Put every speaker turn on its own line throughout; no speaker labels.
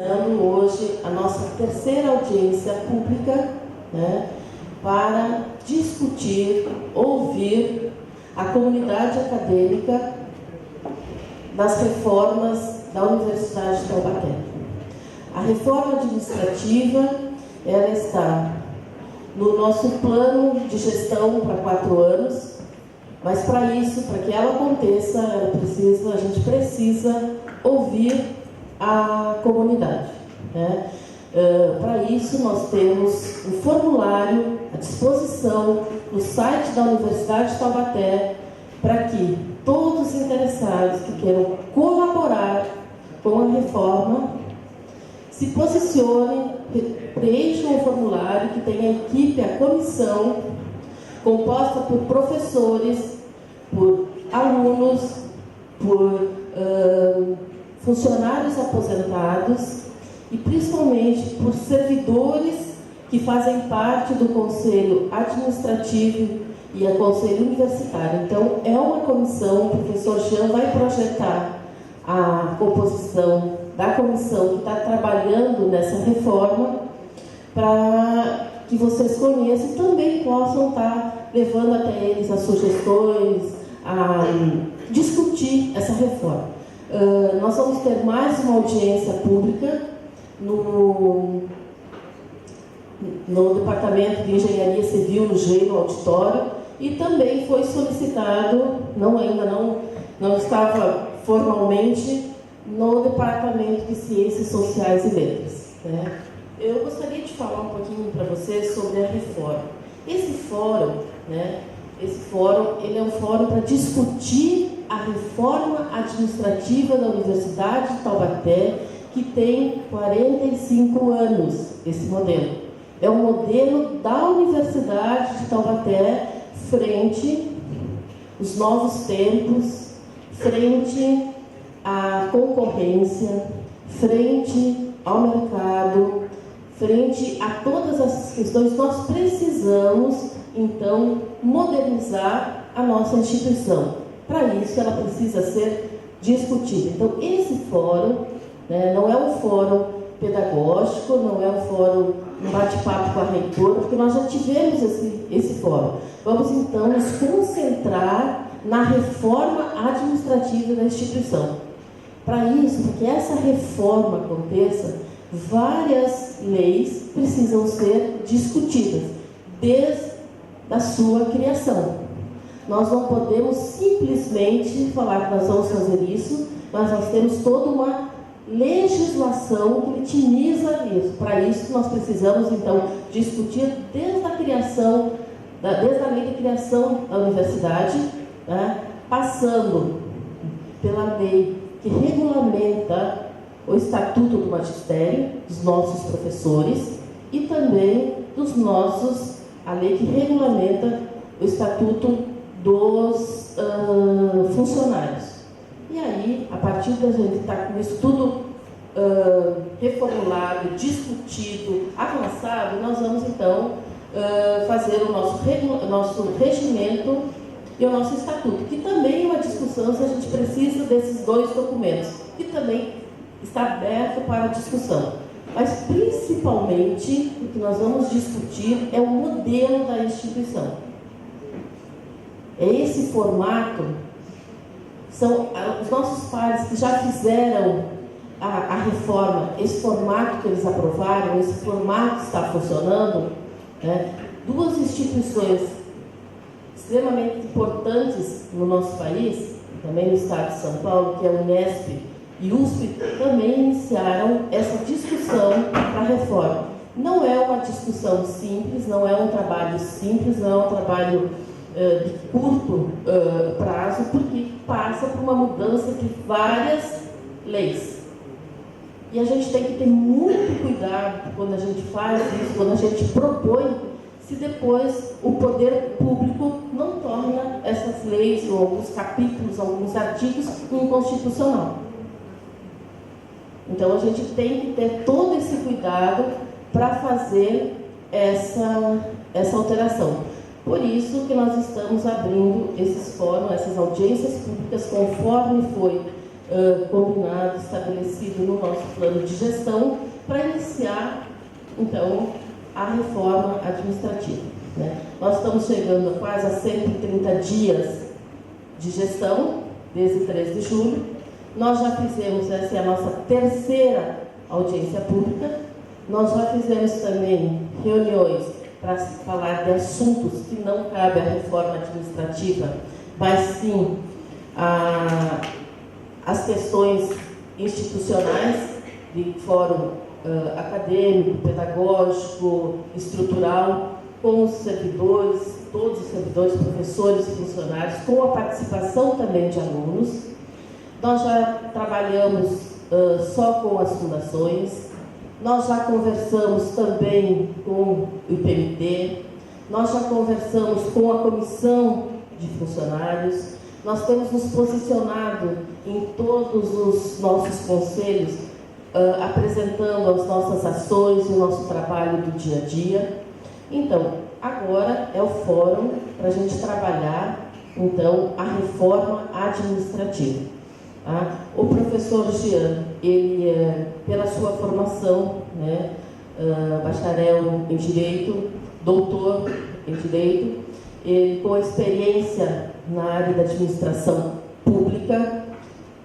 Hoje a nossa terceira audiência pública, para discutir, ouvir a comunidade acadêmica das reformas da Universidade de Taubaté. A reforma administrativa, ela está no nosso plano de gestão para 4 anos, mas para isso, para que ela aconteça, a gente precisa ouvir a comunidade. Para isso, nós temos um formulário à disposição no site da Universidade de Taubaté para que todos os interessados que queiram colaborar com a reforma se posicionem, preencham o formulário, que tem a equipe, a comissão, composta por professores, por alunos, por funcionários aposentados e principalmente por servidores que fazem parte do Conselho Administrativo e do Conselho Universitário. Então, é uma comissão, o professor Jean vai projetar a composição da comissão que está trabalhando nessa reforma, para que vocês conheçam e também possam estar levando até eles as sugestões, a discutir essa reforma. Nós vamos ter mais uma audiência pública no Departamento de Engenharia Civil, no GEI, no auditório, e também foi solicitado, ainda não estava formalmente, no Departamento de Ciências Sociais e Letras. Eu gostaria de falar um pouquinho para vocês sobre a reforma. Esse fórum, ele é um fórum para discutir a reforma administrativa da Universidade de Taubaté, que tem 45 anos, esse modelo. É um modelo da Universidade de Taubaté frente aos novos tempos, frente à concorrência, frente ao mercado, frente a todas essas questões. Nós precisamos, então, modernizar a nossa instituição. Para isso, ela precisa ser discutida. Então, esse fórum não é um fórum pedagógico, não é um fórum, um bate-papo com a reitora, porque nós já tivemos esse fórum. Vamos, então, nos concentrar na reforma administrativa da instituição. Para isso, para que essa reforma aconteça, várias leis precisam ser discutidas, desde a sua criação. Nós não podemos simplesmente falar que nós vamos fazer isso, mas nós temos toda uma legislação que vitimiza isso. Para isso, nós precisamos, então, discutir desde a criação, desde a lei de criação da universidade, passando pela lei que regulamenta o Estatuto do Magistério, dos nossos professores, e também a lei que regulamenta o Estatuto dos funcionários. E aí, a partir da gente estar com isso tudo reformulado, discutido, avançado, nós vamos então fazer o nosso regimento e o nosso estatuto, que também é uma discussão se a gente precisa desses 2 documentos, que também está aberto para discussão. Mas, principalmente, o que nós vamos discutir é o modelo da instituição. É esse formato, são os nossos pares que já fizeram a reforma, esse formato que eles aprovaram, esse formato que está funcionando, 2 instituições extremamente importantes no nosso país, também no estado de São Paulo, que é a Unesp e USP, também iniciaram essa discussão para a reforma. Não é uma discussão simples, não é um trabalho simples, não é um trabalho de curto prazo, porque passa por uma mudança de várias leis. E a gente tem que ter muito cuidado quando a gente faz isso, quando a gente propõe, se depois o poder público não torna essas leis, ou alguns capítulos, alguns artigos, inconstitucional. Então, a gente tem que ter todo esse cuidado para fazer essa alteração. Por isso que nós estamos abrindo esses fóruns, essas audiências públicas, conforme foi combinado, estabelecido no nosso plano de gestão, para iniciar, então, a reforma administrativa, né? Nós estamos chegando a quase a 130 dias de gestão, desde 3 de julho. Nós já fizemos, essa é a nossa terceira audiência pública. Nós já fizemos também reuniões para falar de assuntos que não cabem à reforma administrativa, mas sim as questões institucionais de fórum acadêmico, pedagógico, estrutural, com os servidores, todos os servidores, professores, funcionários, com a participação também de alunos. Nós já trabalhamos só com as fundações, nós já conversamos também com o IPMT, nós já conversamos com a comissão de funcionários, nós temos nos posicionado em todos os nossos conselhos, apresentando as nossas ações e o nosso trabalho do dia a dia. Então, agora é o fórum para a gente trabalhar, então, a reforma administrativa. Tá? O professor Jean, ele, pela sua formação, né, bacharel em Direito, doutor em Direito, ele, com experiência na área da administração pública,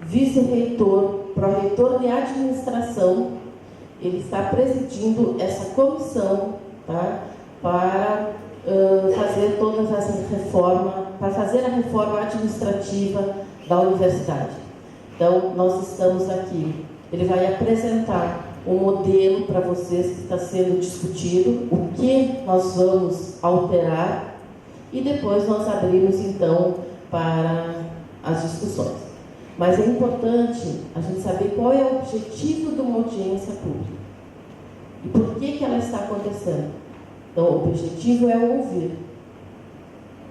vice-reitor, pró-reitor de administração, ele está presidindo essa comissão, tá, para fazer todas as reformas, para fazer a reforma administrativa da universidade. Então, nós estamos aqui. Ele vai apresentar um modelo para vocês que está sendo discutido, o que nós vamos alterar, e depois nós abrimos, então, para as discussões. Mas é importante a gente saber qual é o objetivo de uma audiência pública e por que ela está acontecendo. Então, o objetivo é ouvir,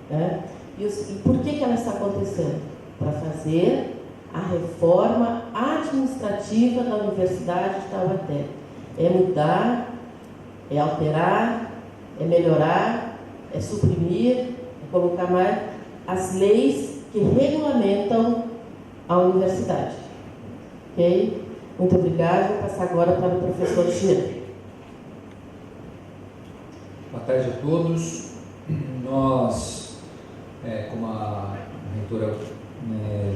né? E por que ela está acontecendo? Para fazer a reforma administrativa da Universidade de Taubaté. É mudar, é alterar, é melhorar, é suprimir, é colocar mais as leis que regulamentam a universidade. Ok? Muito obrigada. Vou passar agora para o professor Jean.
Boa tarde a todos. Nós, como a reitora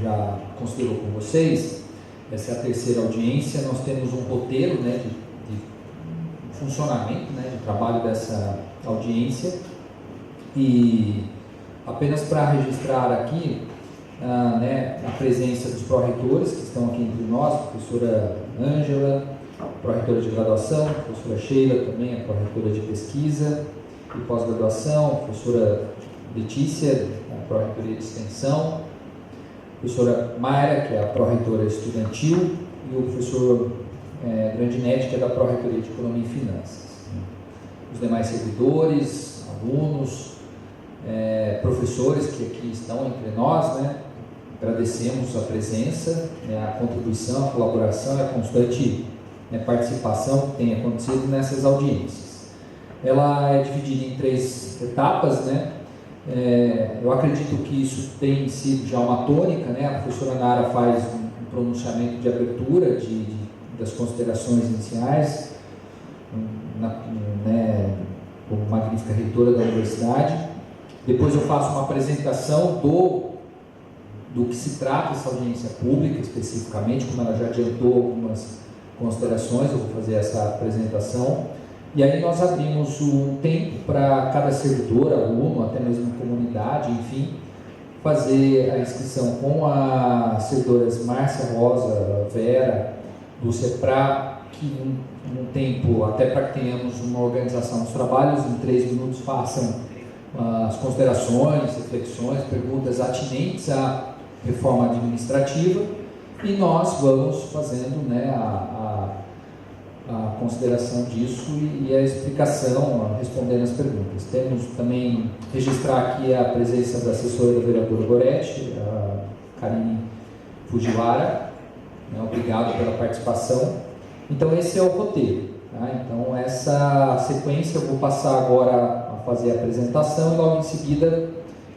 já considerou com vocês, essa é a terceira audiência. Nós temos um roteiro, né, de funcionamento, né, de trabalho dessa audiência, e apenas para registrar aqui a presença dos pró-reitores que estão aqui entre nós, a professora Ângela, pró-reitora de graduação, a professora Sheila também, a pró-reitora de pesquisa e pós-graduação, a professora Letícia, a pró-reitoria de extensão, a professora Mayra, que é a pró-reitora estudantil, e o professor Grandinetti, que é da pró-reitoria de economia e finanças. Os demais servidores, alunos, professores que aqui estão entre nós, né? Agradecemos a presença, a contribuição, a colaboração e a constante participação que tem acontecido nessas audiências. Ela é dividida em 3 etapas, né? Eu acredito que isso tem sido já uma tônica, né? A professora Nara faz um pronunciamento de abertura das considerações iniciais, como magnífica reitora da universidade. Depois eu faço uma apresentação do que se trata essa audiência pública especificamente, como ela já adiantou algumas considerações, eu vou fazer essa apresentação. E aí nós abrimos o tempo para cada servidor, aluno, até mesmo comunidade, enfim, fazer a inscrição com as servidoras Márcia, Rosa, Vera, Lúcia, para que um tempo, até para que tenhamos uma organização dos trabalhos, em 3 minutos façam as considerações, reflexões, perguntas atinentes à reforma administrativa, e nós vamos fazendo, né, a consideração disso e a explicação, respondendo as perguntas. Temos também registrar aqui a presença da assessora da vereadora Goretti, a Karine Fujiwara, né, obrigado pela participação. Então esse é o roteiro, tá? Então essa sequência eu vou passar agora a fazer a apresentação e logo em seguida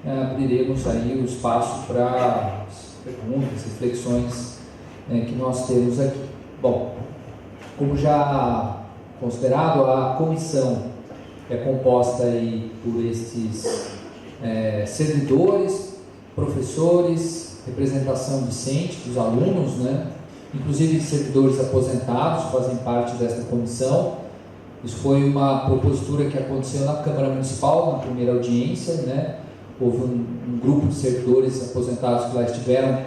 abriremos aí o espaço para perguntas, reflexões que nós temos aqui. Bom, como já considerado, a comissão é composta aí por estes servidores, professores, representação docente dos alunos, né? Inclusive servidores aposentados fazem parte desta comissão. Isso foi uma propositura que aconteceu na Câmara Municipal, na primeira audiência, né? Houve um grupo de servidores aposentados que lá estiveram,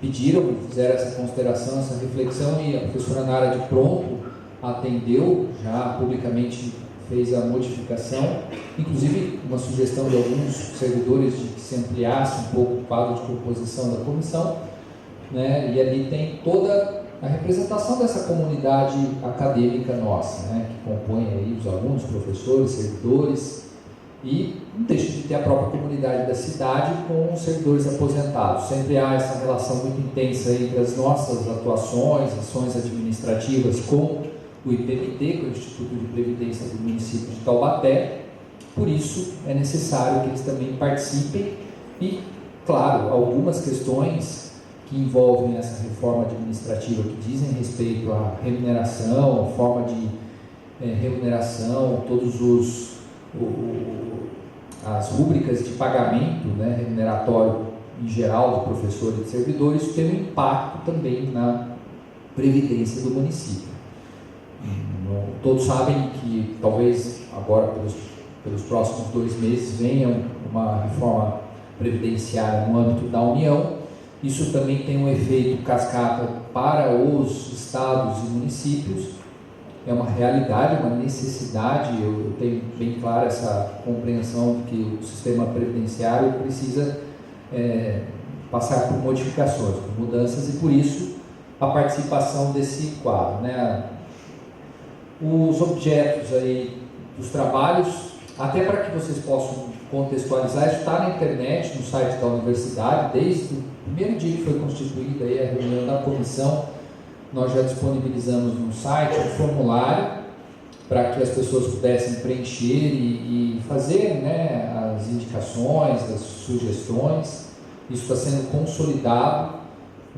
pediram, fizeram essa consideração, essa reflexão, e a professora Nara de pronto atendeu, já publicamente fez a modificação, inclusive uma sugestão de alguns servidores de que se ampliasse um pouco o quadro de composição da comissão, né? E ali tem toda a representação dessa comunidade acadêmica nossa, né? Que compõe aí os alunos, professores, servidores, e não deixa de ter a própria comunidade da cidade com os servidores aposentados. Sempre há essa relação muito intensa entre as nossas atuações, ações administrativas com o IPMT, que é o Instituto de Previdência do município de Taubaté. Por isso é necessário que eles também participem e, claro, algumas questões que envolvem essa reforma administrativa, que dizem respeito à remuneração, forma de remuneração, todos as rúbricas de pagamento, né, remuneratório em geral do professor e de servidores, tem um impacto também na previdência do município. Todos sabem que talvez agora pelos próximos 2 meses venha uma reforma previdenciária no âmbito da União. Isso também tem um efeito cascata para os estados e municípios. É uma realidade, uma necessidade. Eu tenho bem clara essa compreensão de que o sistema previdenciário precisa passar por modificações, por mudanças, e por isso a participação desse quadro, né? Os objetos aí dos trabalhos, até para que vocês possam contextualizar, isso está na internet, no site da universidade, desde o primeiro dia que foi constituída aí a reunião da comissão. Nós já disponibilizamos no site um formulário para que as pessoas pudessem preencher e fazer, né, as indicações, as sugestões. Isso está sendo consolidado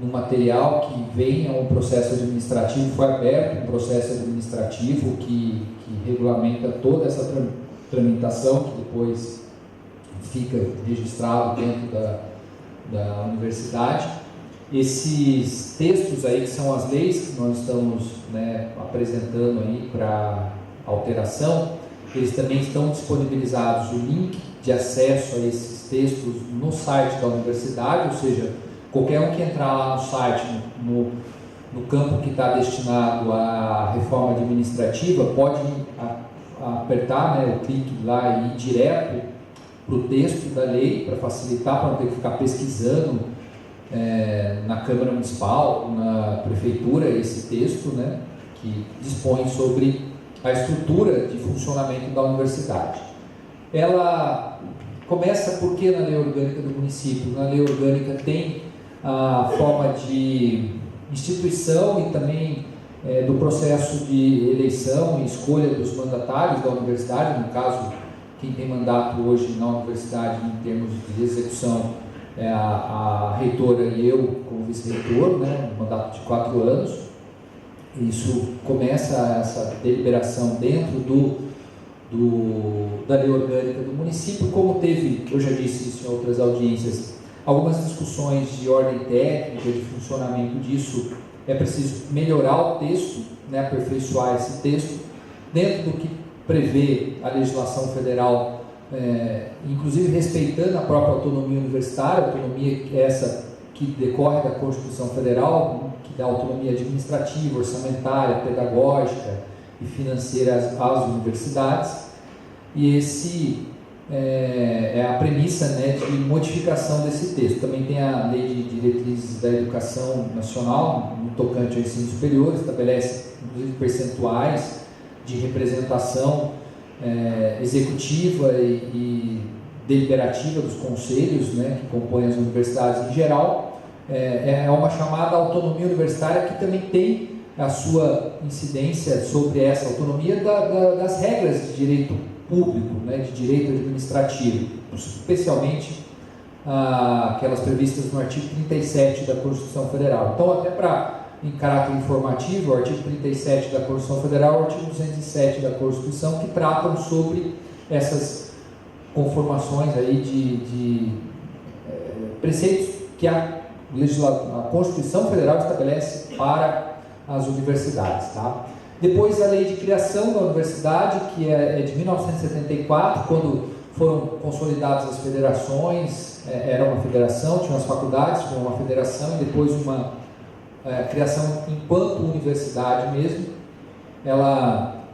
no material que vem a um processo administrativo. Foi aberto um processo administrativo que regulamenta toda essa tramitação, que depois fica registrado dentro da universidade. Esses textos aí, que são as leis que nós estamos, né, apresentando aí para alteração, eles também estão disponibilizados, o link de acesso a esses textos no site da universidade, ou seja, qualquer um que entrar lá no site, no campo que está destinado à reforma administrativa, pode apertar, né, o clique lá e ir direto para o texto da lei, para facilitar, para não ter que ficar pesquisando na Câmara Municipal, na Prefeitura, esse texto, né, que dispõe sobre a estrutura de funcionamento da universidade. Ela começa porque na Lei Orgânica do Município, na Lei Orgânica tem a forma de instituição e também do processo de eleição e escolha dos mandatários da universidade. No caso, quem tem mandato hoje na universidade em termos de execução é a reitora e eu como vice-reitor, né, um mandato de 4 anos. Isso começa essa deliberação dentro da Lei Orgânica do município. Como teve, eu já disse isso em outras audiências, algumas discussões de ordem técnica, de funcionamento disso, é preciso melhorar o texto, né, aperfeiçoar esse texto, dentro do que prevê a legislação federal, inclusive respeitando a própria autonomia universitária, autonomia essa que decorre da Constituição Federal, que dá autonomia administrativa, orçamentária, pedagógica e financeira às universidades. E esse é a premissa, né, de modificação desse texto. Também tem a Lei de Diretrizes da Educação Nacional, no tocante ao ensino superior, estabelece inclusive percentuais de representação executiva e deliberativa dos conselhos, né, que compõem as universidades em geral. É uma chamada autonomia universitária que também tem a sua incidência sobre essa autonomia das regras de direito público, né, de direito administrativo, especialmente aquelas previstas no artigo 37 da Constituição Federal. Então, até para em caráter informativo, o artigo 37 da Constituição Federal e o artigo 207 da Constituição, que tratam sobre essas conformações aí de preceitos que a Constituição Federal estabelece para as universidades. Tá? Depois, a lei de criação da universidade, que é de 1974, quando foram consolidadas as federações, era uma federação, tinha as faculdades, tinha uma federação e depois uma criação enquanto universidade mesmo. Ela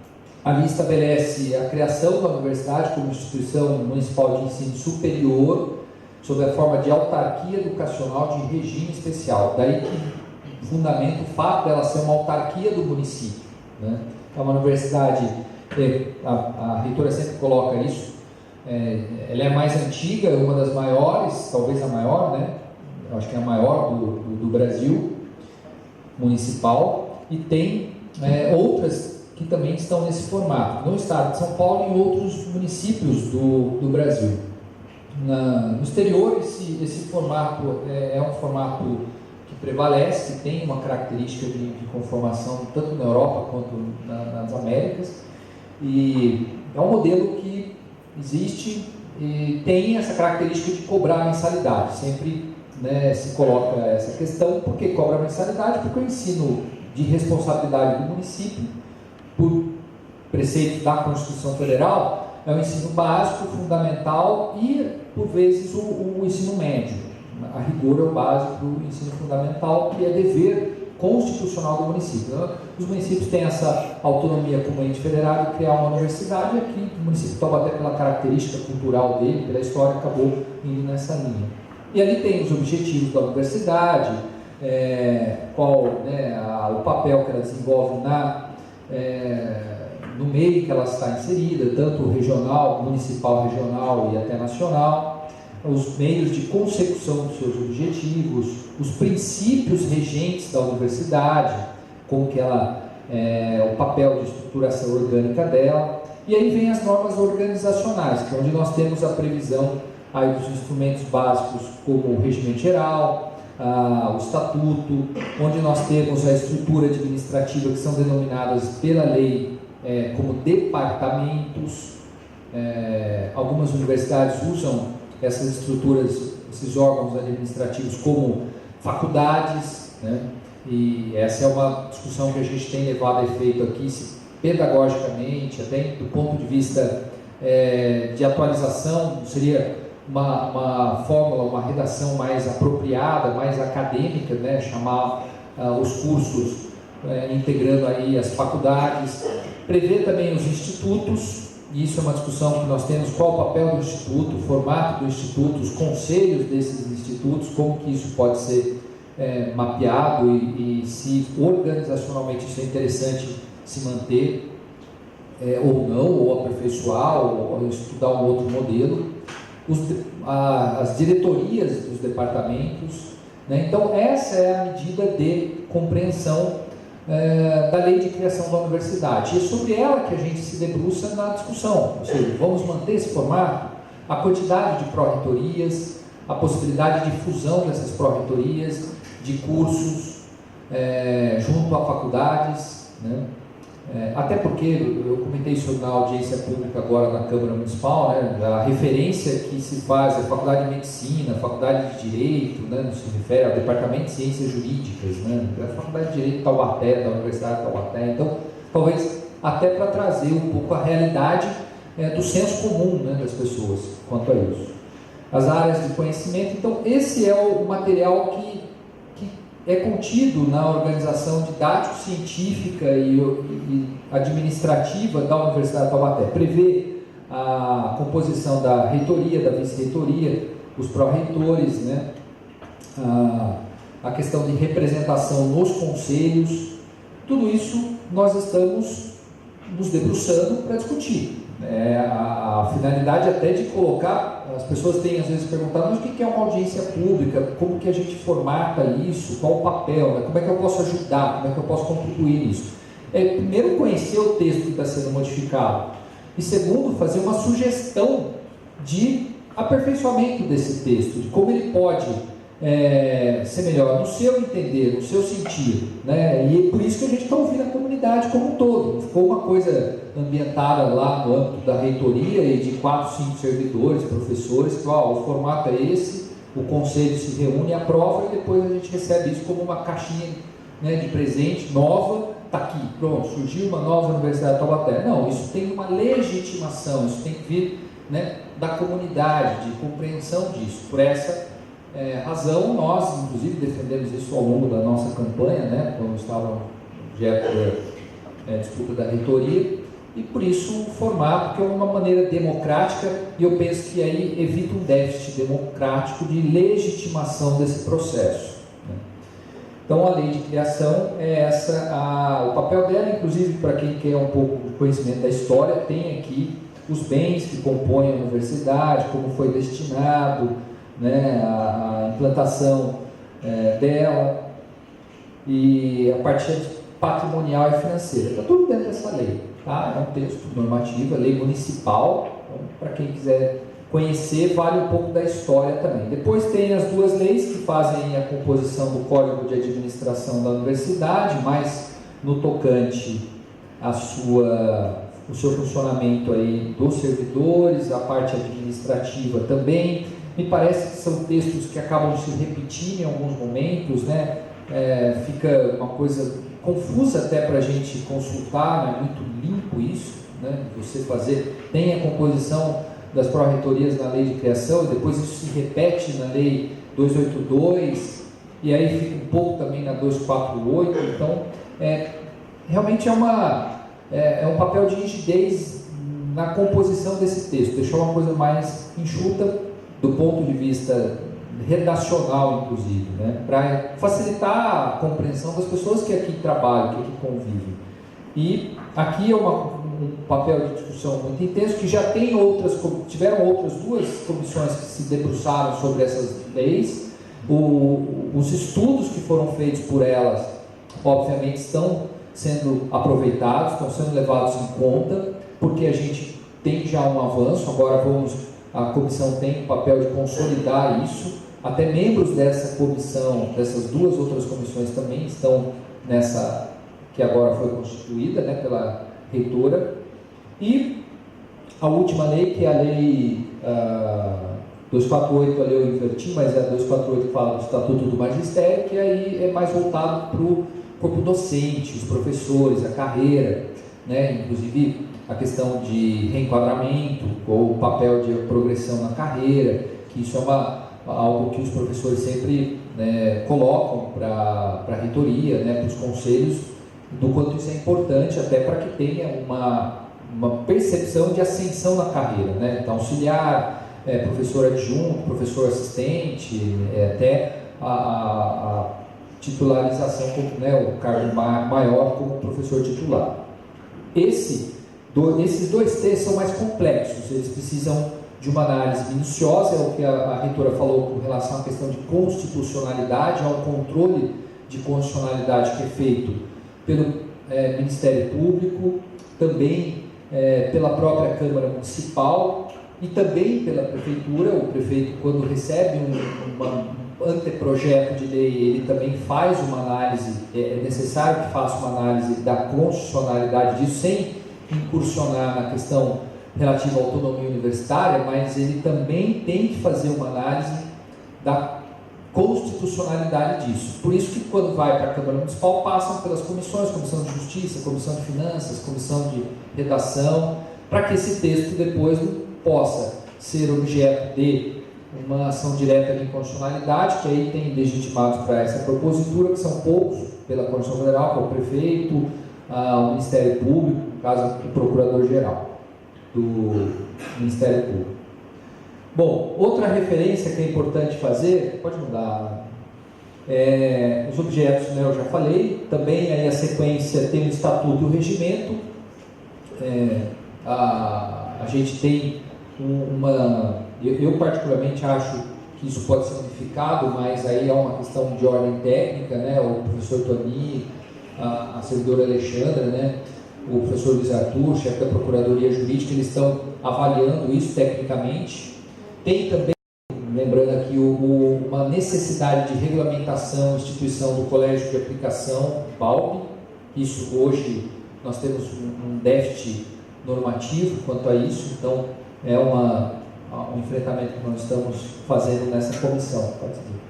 ali estabelece a criação da universidade como instituição municipal de ensino superior, sob a forma de autarquia educacional de regime especial. Daí que fundamenta o fato dela ser uma autarquia do município, né? É uma universidade, a reitora sempre coloca isso, ela é a mais antiga, uma das maiores, talvez a maior, né? Eu acho que é a maior do Brasil, municipal, e tem outras que também estão nesse formato, no estado de São Paulo e em outros municípios do Brasil. No exterior, esse formato é um formato que prevalece, que tem uma característica de conformação tanto na Europa quanto nas Américas, e é um modelo que existe e tem essa característica de cobrar mensalidade. Sempre, né, se coloca essa questão: por que cobra mensalidade? Porque o ensino de responsabilidade do município, por preceito da Constituição Federal, é o ensino básico, fundamental e, por vezes, o ensino médio. A rigor é o básico do ensino fundamental, que é dever constitucional do município. Então, os municípios têm essa autonomia como ente federado de criar uma universidade, e aqui o município de Taubaté, pela característica cultural dele, pela história, acabou indo nessa linha. E ali tem os objetivos da universidade, o papel que ela desenvolve no meio que ela está inserida, tanto regional, municipal, regional e até nacional, os meios de consecução dos seus objetivos, os princípios regentes da universidade, como que ela, o papel de estruturação orgânica dela, e aí vem as normas organizacionais, que é onde nós temos a previsão aí dos instrumentos básicos, como o regimento geral, o estatuto, onde nós temos a estrutura administrativa, que são denominadas pela lei como departamentos. Algumas universidades usam essas estruturas, esses órgãos administrativos, como faculdades, né? E essa é uma discussão que a gente tem levado a efeito aqui, pedagogicamente, até do ponto de vista de atualização. Seria uma fórmula, uma redação mais apropriada, mais acadêmica, né? Chamar os cursos integrando aí as faculdades, prever também os institutos. E isso é uma discussão que nós temos: qual o papel do instituto, o formato do instituto, os conselhos desses institutos, como que isso pode ser mapeado e se organizacionalmente isso é interessante se manter ou não, ou aperfeiçoar, ou estudar um outro modelo. As diretorias dos departamentos, né? Então essa é a medida de compreensão da lei de criação da universidade, e é sobre ela que a gente se debruça na discussão. Ou seja, vamos manter esse formato, a quantidade de pró-reitorias, a possibilidade de fusão dessas pró-reitorias, de cursos junto a faculdades, né? Até porque eu comentei isso na audiência pública agora na Câmara Municipal, né? A referência que se faz é a Faculdade de Medicina, a Faculdade de Direito, né? Se refere ao Departamento de Ciências Jurídicas, né? A Faculdade de Direito de Taubaté, da Universidade de Taubaté. Então, talvez até para trazer um pouco a realidade do senso comum, né, das pessoas quanto a isso. As áreas de conhecimento. Então, esse é o material que é contido na organização didático-científica e administrativa da Universidade de Taubaté. Prevê a composição da reitoria, da vice-reitoria, os pró-reitores, né? A questão de representação nos conselhos. Tudo isso nós estamos nos debruçando para discutir. A finalidade até de colocar, as pessoas têm às vezes perguntado: mas o que é uma audiência pública? Como que a gente formata isso? Qual o papel? Como é que eu posso ajudar? Como é que eu posso contribuir nisso? Primeiro, conhecer o texto que está sendo modificado, e segundo, fazer uma sugestão de aperfeiçoamento desse texto, de como ele pode ser melhor no seu entender, no seu sentido, né? E por isso que a gente está ouvindo a comunidade como um todo. Não ficou uma coisa ambientada lá no âmbito da reitoria e de 4, 5 servidores, professores, que o formato é esse, o conselho se reúne, aprova e depois a gente recebe isso como uma caixinha, né, de presente nova, está aqui, pronto, surgiu uma nova Universidade de Taubaté. Não, isso tem uma legitimação, isso tem que vir, né, da comunidade, de compreensão disso. Por essa razão, nós, inclusive, defendemos isso ao longo da nossa campanha, né, quando estava objeto da disputa da reitoria, e por isso o formato, que é uma maneira democrática, e eu penso que aí evita um déficit democrático de legitimação desse processo, né? Então, a lei de criação é o papel dela, inclusive, para quem quer um pouco de conhecimento da história, tem aqui os bens que compõem a universidade, como foi destinado, né, a implantação dela, e a parte patrimonial e financeira. Está tudo dentro dessa lei, tá? É um texto normativo, a lei municipal. Então, para quem quiser conhecer, vale um pouco da história também. Depois tem as duas leis que fazem a composição do Código de Administração da Universidade, mais no tocante o seu funcionamento aí dos servidores, a parte administrativa também. Me parece que são textos que acabam se repetindo em alguns momentos, né? Fica uma coisa confusa até para a gente consultar, não é muito limpo isso, né? Você tem a composição das pró-reitorias na lei de criação, e depois isso se repete na lei 282, e aí fica um pouco também na 248, então realmente é um papel de rigidez na composição desse texto, deixou uma coisa mais enxuta do ponto de vista redacional, inclusive, né? Para facilitar a compreensão das pessoas que aqui trabalham, que aqui convivem. E aqui é um papel de discussão muito intenso, que já tiveram outras duas comissões que se debruçaram sobre essas leis. Os estudos que foram feitos por elas, obviamente, estão sendo aproveitados, estão sendo levados em conta, porque a gente tem já um avanço. Agora a comissão tem o papel de consolidar isso. Até membros dessa comissão, dessas duas outras comissões também estão nessa, que agora foi constituída, né, pela reitora. E a última lei, que é a lei 248, ali eu inverti, mas é a 248 que fala do Estatuto do Magistério, que aí é mais voltado para o corpo docente, os professores, a carreira, né, inclusive a questão de reenquadramento, ou o papel de progressão na carreira, que isso é algo que os professores sempre, né, colocam para a reitoria, né, para os conselhos, do quanto isso é importante, até para que tenha uma percepção de ascensão na carreira, né? Então, auxiliar, professor adjunto, professor assistente, até a titularização, né, o cargo maior como professor titular. Esses dois textos são mais complexos, eles precisam de uma análise minuciosa, é o que a reitora falou com relação à questão de constitucionalidade, ao controle de constitucionalidade que é feito pelo Ministério Público, também pela própria Câmara Municipal e também pela Prefeitura. O prefeito, quando recebe um anteprojeto de lei, ele também faz uma análise, é necessário que faça uma análise da constitucionalidade disso, sem incursionar na questão relativa à autonomia universitária, mas ele também tem que fazer uma análise da constitucionalidade disso. Por isso que quando vai para a Câmara Municipal, passam pelas comissões, Comissão de Justiça, Comissão de Finanças, Comissão de Redação, para que esse texto depois possa ser objeto de uma ação direta de inconstitucionalidade, que aí tem legitimados para essa propositura, que são poucos, pela Constituição Federal, que é o prefeito, o Ministério Público, no caso, o Procurador-Geral do Ministério Público. Bom, outra referência que é importante fazer, pode mudar, os objetos, né, eu já falei, também aí a sequência tem o Estatuto e o Regimento. A gente tem eu particularmente acho que isso pode ser modificado, mas aí é uma questão de ordem técnica, né, o professor Toni, a servidora Alexandra, né, o professor Luiz Arthur, chefe da Procuradoria Jurídica, eles estão avaliando isso tecnicamente. Tem também lembrando aqui uma necessidade de regulamentação, instituição do Colégio de Aplicação, BALB. Isso hoje nós temos um déficit normativo quanto a isso, então é um enfrentamento que nós estamos fazendo nessa comissão. Pode seguir.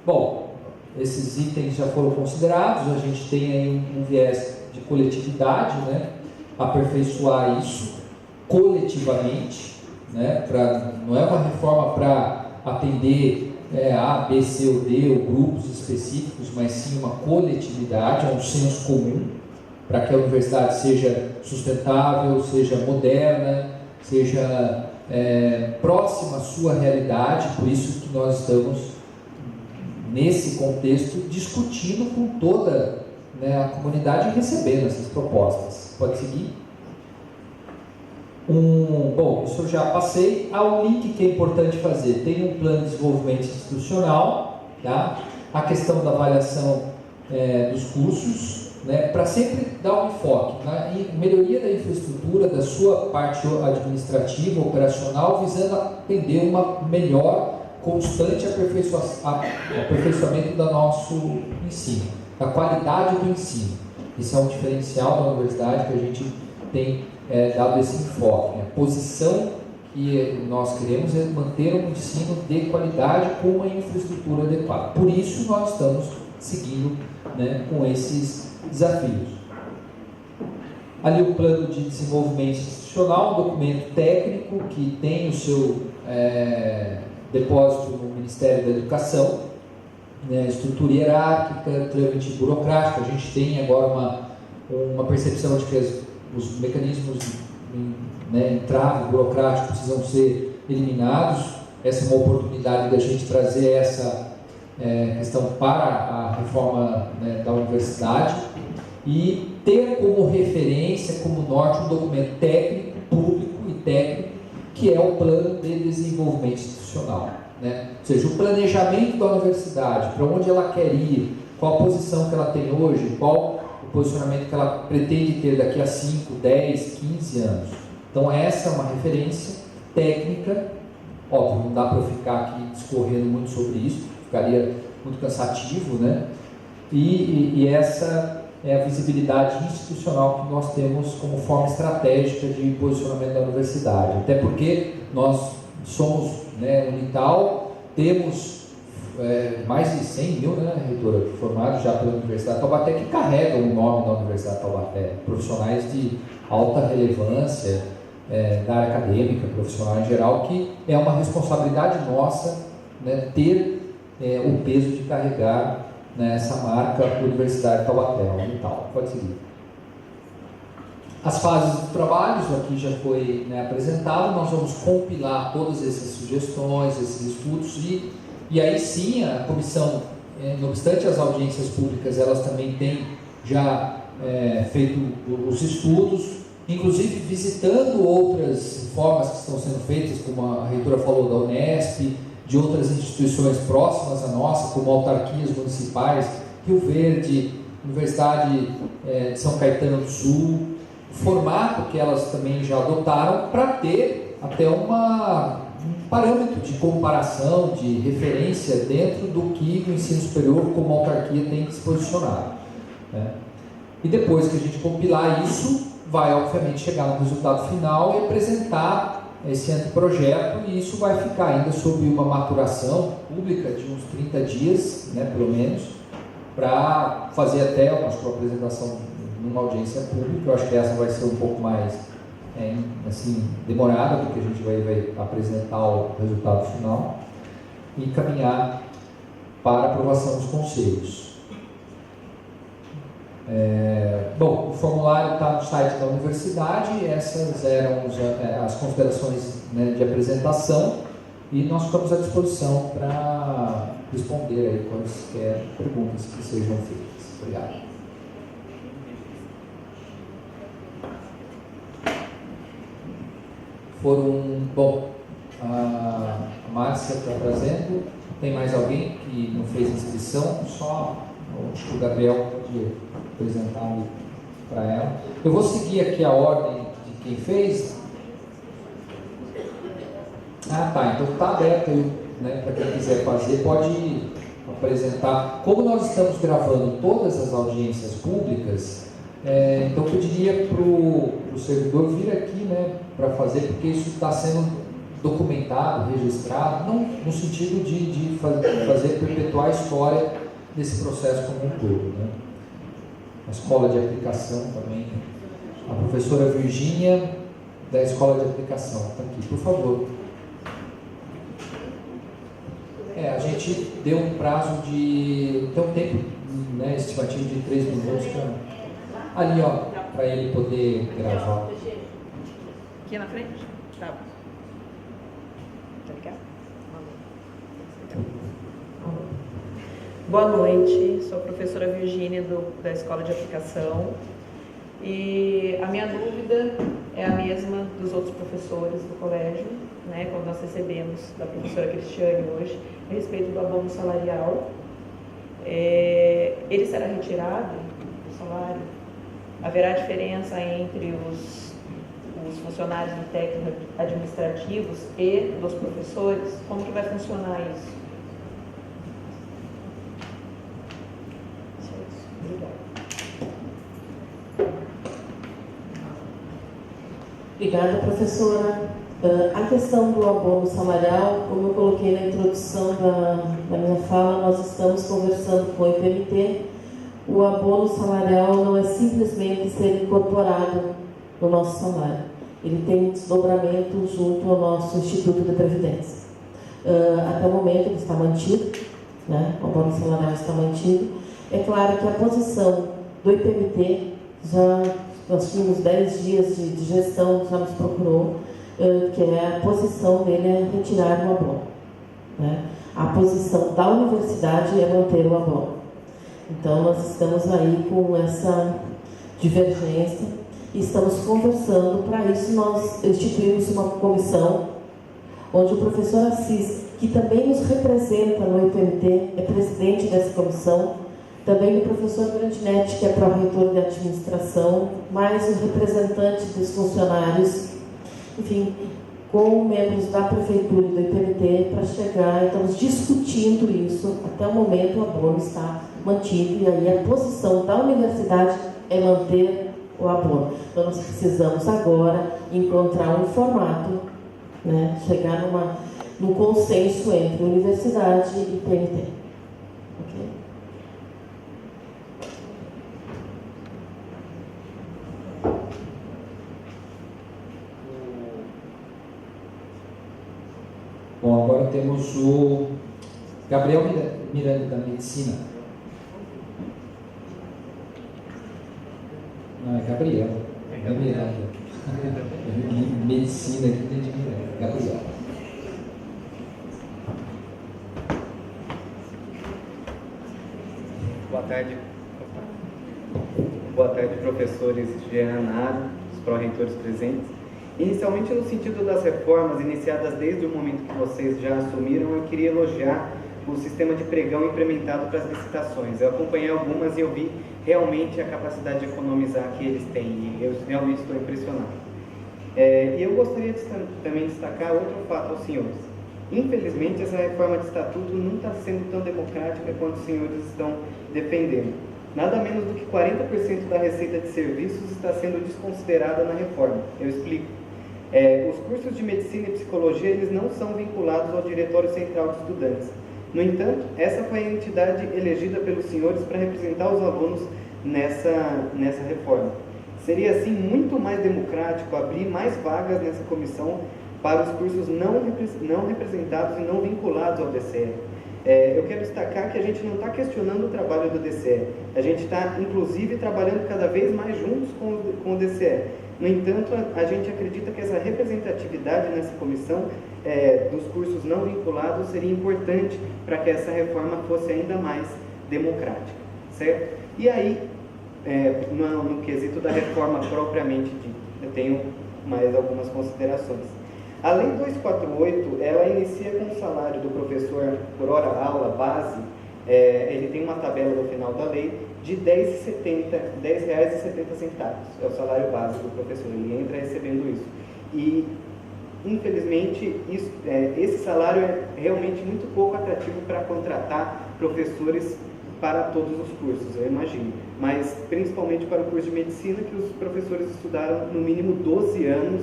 Bom, esses itens já foram considerados, a gente tem aí um viés de coletividade, né? Aperfeiçoar isso coletivamente, né? Não é uma reforma para atender A, B, C ou D, ou grupos específicos, mas sim uma coletividade, um senso comum, para que a universidade seja sustentável, seja moderna, seja próxima à sua realidade. Por isso que nós estamos, nesse contexto, discutindo com toda, né, a comunidade e recebendo essas propostas. Pode seguir? Bom, isso eu já passei. Há um link que é importante fazer. Tem um plano de desenvolvimento institucional, tá? A questão da avaliação dos cursos, né, para sempre dar um enfoque na melhoria da infraestrutura, da sua parte administrativa, operacional, visando atender uma melhor, constante aperfeiçoamento do nosso ensino, da qualidade do ensino. Isso é um diferencial da universidade que a gente tem dado esse enfoque. A posição que nós queremos é manter um ensino de qualidade com uma infraestrutura adequada. Por isso nós estamos seguindo, né, com esses desafios. Ali o plano de desenvolvimento institucional, um documento técnico que tem o seu depósito no Ministério da Educação, né, estrutura hierárquica, trâmite burocrático. A gente tem agora uma percepção de que os mecanismos, né, entrave burocrático precisam ser eliminados. Essa é uma oportunidade da gente trazer essa questão para a reforma, né, da universidade e ter como referência, como norte, um documento técnico, público e técnico, que é o Plano de Desenvolvimento Institucional, né? Ou seja, o planejamento da universidade, para onde ela quer ir, qual a posição que ela tem hoje, qual o posicionamento que ela pretende ter daqui a 5, 10, 15 anos. Então essa é uma referência técnica. Óbvio, não dá para eu ficar aqui discorrendo muito sobre isso, ficaria muito cansativo, né? E essa é a visibilidade institucional que nós temos como forma estratégica de posicionamento da universidade. Até porque nós somos, né, Unital, temos mais de 100 mil, né, reitora, formados já pela Universidade de Taubaté, que carregam o nome da Universidade de Taubaté, profissionais de alta relevância da área acadêmica, profissional em geral, que é uma responsabilidade nossa, né, ter o peso de carregar, né, essa marca Universidade de Taubaté, Unital. Pode seguir. As fases dos trabalhos, aqui já foi, né, apresentado. Nós vamos compilar todas essas sugestões, esses estudos, e aí sim a comissão, não obstante as audiências públicas, elas também têm já feito os estudos, inclusive visitando outras formas que estão sendo feitas, como a reitora falou, da Unesp, de outras instituições próximas à nossa, como autarquias municipais, Rio Verde, Universidade de São Caetano do Sul, o formato que elas também já adotaram para ter até um parâmetro de comparação, de referência dentro do que o ensino superior como autarquia tem se posicionado, né? E depois que a gente compilar isso, vai obviamente chegar no resultado final e apresentar esse anteprojeto, e isso vai ficar ainda sob uma maturação pública de uns 30 dias, né, pelo menos, para fazer até uma apresentação numa audiência pública. Eu acho que essa vai ser um pouco mais assim, demorada, porque a gente vai apresentar o resultado final e caminhar para a aprovação dos conselhos. Bom, o formulário está no site da universidade. Essas eram as considerações, né, de apresentação, e nós ficamos à disposição para responder aí quaisquer perguntas que sejam feitas. Obrigado. Bom, a Márcia está trazendo. Tem mais alguém que não fez inscrição? Só acho que o Gabriel pode apresentar para ela. Eu vou seguir aqui a ordem de quem fez. Ah, tá. Então está aberto aí, né, para quem quiser fazer, pode apresentar. Como nós estamos gravando todas as audiências públicas, então eu pediria para o servidor vir aqui, né, para fazer, porque isso está sendo documentado, registrado, não no sentido de fazer perpetuar a história desse processo como um todo, né? A escola de aplicação também. A professora Virgínia, da escola de aplicação, está aqui, por favor. A gente deu um prazo de. Tem um tempo, né, estimativo de 3 minutos ali, ó, para ele poder gravar.
Aqui na frente? Tá. Boa noite, sou a professora Virgínia da Escola de Aplicação e a minha dúvida é a mesma dos outros professores do colégio, né, quando nós recebemos da professora Cristiane hoje, a respeito do abono salarial. Ele será retirado do salário? Haverá diferença entre os funcionários e técnicos administrativos e dos professores? Como que vai funcionar isso?
Obrigada, professora. A questão do abono salarial, como eu coloquei na introdução da minha fala, nós estamos conversando com o IPMT. O abono salarial não é simplesmente ser incorporado no nosso salário. Ele tem um desdobramento junto ao nosso Instituto de Previdência. Até o momento ele está mantido, né? O abono salarial está mantido. É claro que a posição do IPMT, nós tínhamos 10 dias de gestão, já nos procurou, que a posição dele é retirar o abono, né? A posição da universidade é manter o abono. Então, nós estamos aí com essa divergência e estamos conversando. Para isso, nós instituímos uma comissão onde o professor Assis, que também nos representa no IPMT, é presidente dessa comissão, também o professor Grandinetti, que é pró-reitor de administração, mais os representantes dos funcionários, enfim, com membros da prefeitura e do IPMT para chegar. Estamos discutindo isso. Até o momento o abono está mantido e aí a posição da universidade é manter o abono. Então nós precisamos agora encontrar um formato, né, chegar num consenso entre universidade e IPMT. Ok?
Bom, agora temos o Gabriel Miranda, da Medicina. Não, é Gabriel. É Miranda. Medicina aqui tem de Miranda. Gabriel.
Boa tarde. Boa tarde, professores Jean Naro, os pró-reitores presentes. Inicialmente, no sentido das reformas iniciadas desde o momento que vocês já assumiram, eu queria elogiar o sistema de pregão implementado para as licitações. Eu acompanhei algumas e eu vi realmente a capacidade de economizar que eles têm, e eu realmente estou impressionado. E eu gostaria de também destacar outro fato aos senhores. Infelizmente, essa reforma de estatuto não está sendo tão democrática quanto os senhores estão defendendo. Nada menos do que 40% da receita de serviços está sendo desconsiderada na reforma. Eu explico. Os cursos de medicina e psicologia, eles não são vinculados ao Diretório Central de Estudantes. No entanto, essa foi a entidade elegida pelos senhores para representar os alunos nessa reforma. Seria, assim, muito mais democrático abrir mais vagas nessa comissão para os cursos não representados e não vinculados ao DCE. Eu quero destacar que a gente não está questionando o trabalho do DCE. A gente está, inclusive, trabalhando cada vez mais juntos com o DCE. No entanto, a gente acredita que essa representatividade nessa comissão dos cursos não vinculados seria importante para que essa reforma fosse ainda mais democrática, certo? E aí, no quesito da reforma propriamente dita, eu tenho mais algumas considerações. A Lei 248, ela inicia com o salário do professor por hora aula base, ele tem uma tabela no final da lei de R$10,70, é o salário base do professor, ele entra recebendo isso. E infelizmente, esse salário é realmente muito pouco atrativo para contratar professores para todos os cursos, eu imagino. Mas principalmente para o curso de medicina, que os professores estudaram no mínimo 12 anos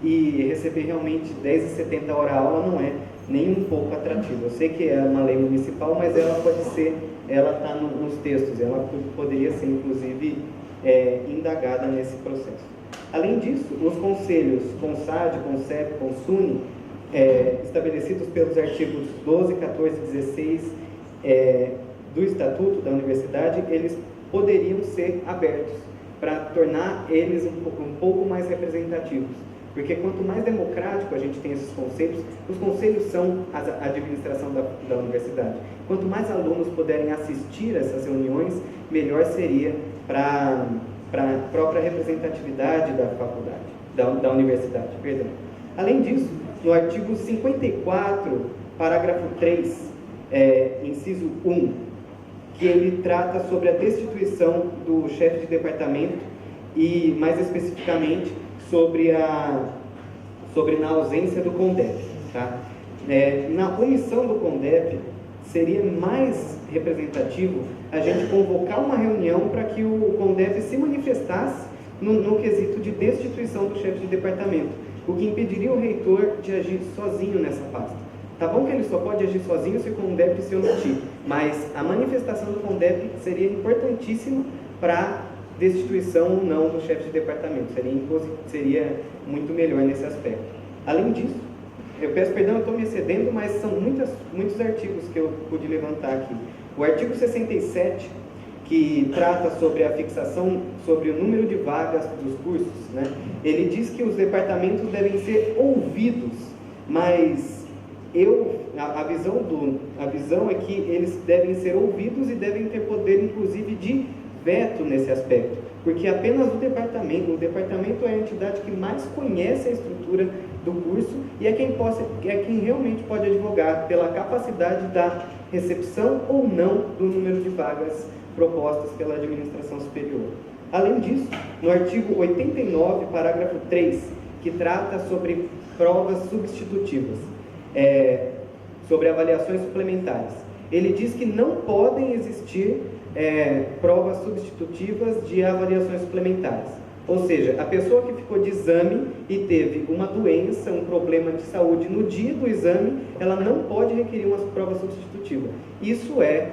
e receber realmente 10,70 a hora aula não é nem um pouco atrativo. Eu sei que é uma lei municipal, mas ela pode ser, ela está nos textos, ela poderia ser inclusive indagada nesse processo. Além disso, os conselhos CONSAD, CONCEP, CONSUNE, estabelecidos pelos artigos 12, 14 e 16 do Estatuto da Universidade, eles poderiam ser abertos para tornar eles um pouco mais representativos. Porque quanto mais democrático a gente tem esses conselhos, os conselhos são a administração da universidade. Quanto mais alunos puderem assistir a essas reuniões, melhor seria para a própria representatividade da faculdade, da universidade. Perdão. Além disso, no artigo 54, parágrafo 3, inciso 1, que ele trata sobre a destituição do chefe de departamento e, mais especificamente, sobre na ausência do CONDEP. Tá? Na omissão do CONDEP, seria mais representativo a gente convocar uma reunião para que o CONDEP se manifestasse no quesito de destituição do chefe de departamento, o que impediria o reitor de agir sozinho nessa pasta. Tá bom que ele só pode agir sozinho se o CONDEP se omitir, mas a manifestação do CONDEP seria importantíssima para destituição ou não do chefe de departamento. Seria muito melhor nesse aspecto. Além disso, eu peço perdão, eu estou me excedendo, mas são muitos artigos que eu pude levantar aqui. O artigo 67, que trata sobre a fixação, sobre o número de vagas dos cursos, né? Ele diz que os departamentos devem ser ouvidos, mas a visão é que eles devem ser ouvidos e devem ter poder, inclusive, de veto nesse aspecto, porque apenas o departamento é a entidade que mais conhece a estrutura do curso e é quem realmente pode advogar pela capacidade da recepção ou não do número de vagas propostas pela administração superior. Além disso, no artigo 89, parágrafo 3, que trata sobre provas substitutivas, sobre avaliações suplementares, ele diz que não podem existir provas substitutivas de avaliações suplementares. Ou seja, a pessoa que ficou de exame e teve uma doença, um problema de saúde no dia do exame, ela não pode requerer uma prova substitutiva. Isso é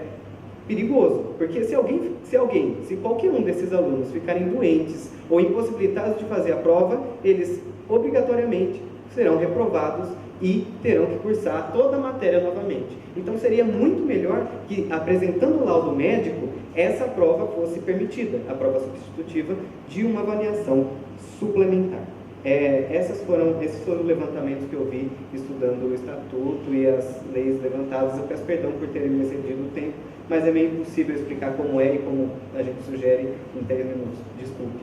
perigoso, porque se qualquer um desses alunos ficarem doentes ou impossibilitados de fazer a prova, eles obrigatoriamente serão reprovados e terão que cursar toda a matéria novamente. Então seria muito melhor que, apresentando o laudo médico, essa prova fosse permitida, a prova substitutiva de uma avaliação suplementar. Esses foram os levantamentos que eu vi estudando o Estatuto e as leis levantadas. Eu peço perdão por terem me excedido o tempo, mas é meio impossível explicar como é e como a gente sugere em 10 minutos. Desculpe.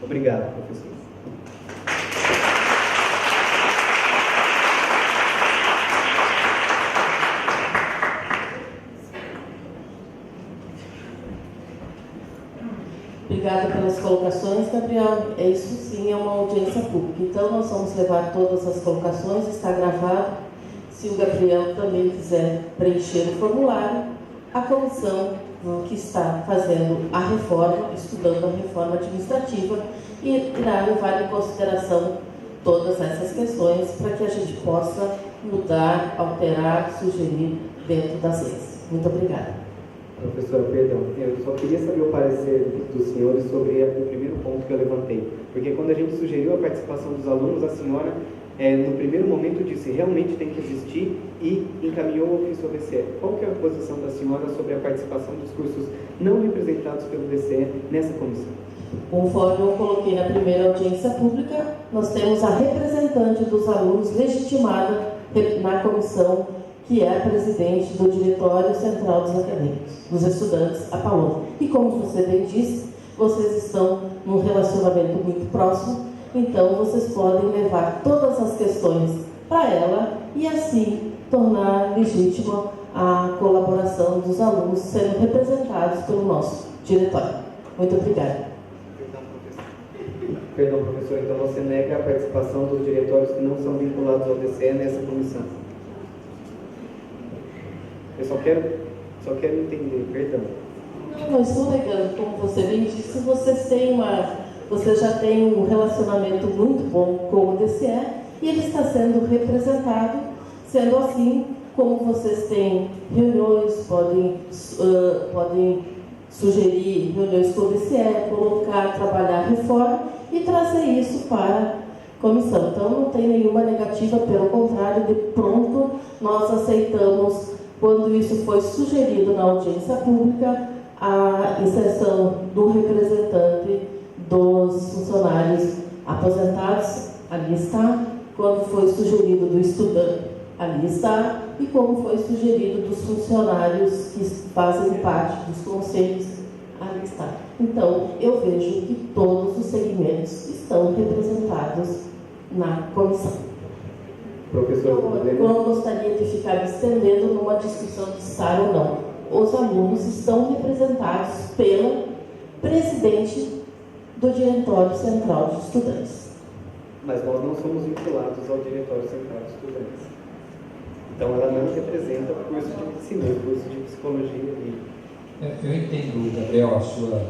Obrigado, professor.
Obrigada pelas colocações, Gabriel. Isso sim é uma audiência pública. Então, nós vamos levar todas as colocações, está gravado. Se o Gabriel também quiser preencher o formulário, a comissão que está fazendo a reforma, estudando a reforma administrativa, irá levar em consideração todas essas questões para que a gente possa mudar, alterar, sugerir dentro das leis. Muito obrigada.
Professora, perdão, eu só queria saber o parecer dos senhores sobre o primeiro ponto que eu levantei, porque quando a gente sugeriu a participação dos alunos, a senhora, no primeiro momento, disse realmente tem que existir e encaminhou o ofício ao DCE. Qual que é a posição da senhora sobre a participação dos cursos não representados pelo DCE nessa comissão?
Conforme eu coloquei na primeira audiência pública, nós temos a representante dos alunos legitimada na comissão, que é a presidente do Diretório Central dos Acadêmicos, dos Estudantes, a Paloma. E como você bem disse, vocês estão num relacionamento muito próximo, então vocês podem levar todas as questões para ela e assim tornar legítima a colaboração dos alunos sendo representados pelo nosso diretório. Muito obrigada.
Perdão, professor. Perdão, professor, então você nega a participação dos diretórios que não são vinculados ao DCE nessa comissão? Eu só quero entender, perdão.
Não estou negando, como você bem disse, você já tem um relacionamento muito bom com o DCE e ele está sendo representado, sendo assim, como vocês têm reuniões, podem sugerir reuniões com o DCE, colocar, trabalhar a reforma e trazer isso para a comissão. Então, não tem nenhuma negativa, pelo contrário, de pronto, nós aceitamos, quando isso foi sugerido na audiência pública, a inserção do representante dos funcionários aposentados, ali está, quando foi sugerido do estudante, ali está, e como foi sugerido dos funcionários que fazem parte dos conselhos, ali está. Então, eu vejo que todos os segmentos estão representados na comissão.
Professor,
eu não gostaria de ficar me estendendo numa discussão de estar ou não. Os alunos estão representados pela presidente do Diretório Central de Estudantes.
Mas nós não somos vinculados ao Diretório Central de Estudantes. Então ela não representa o curso de medicina, o curso de psicologia.
Eu entendo, Gabriel, a sua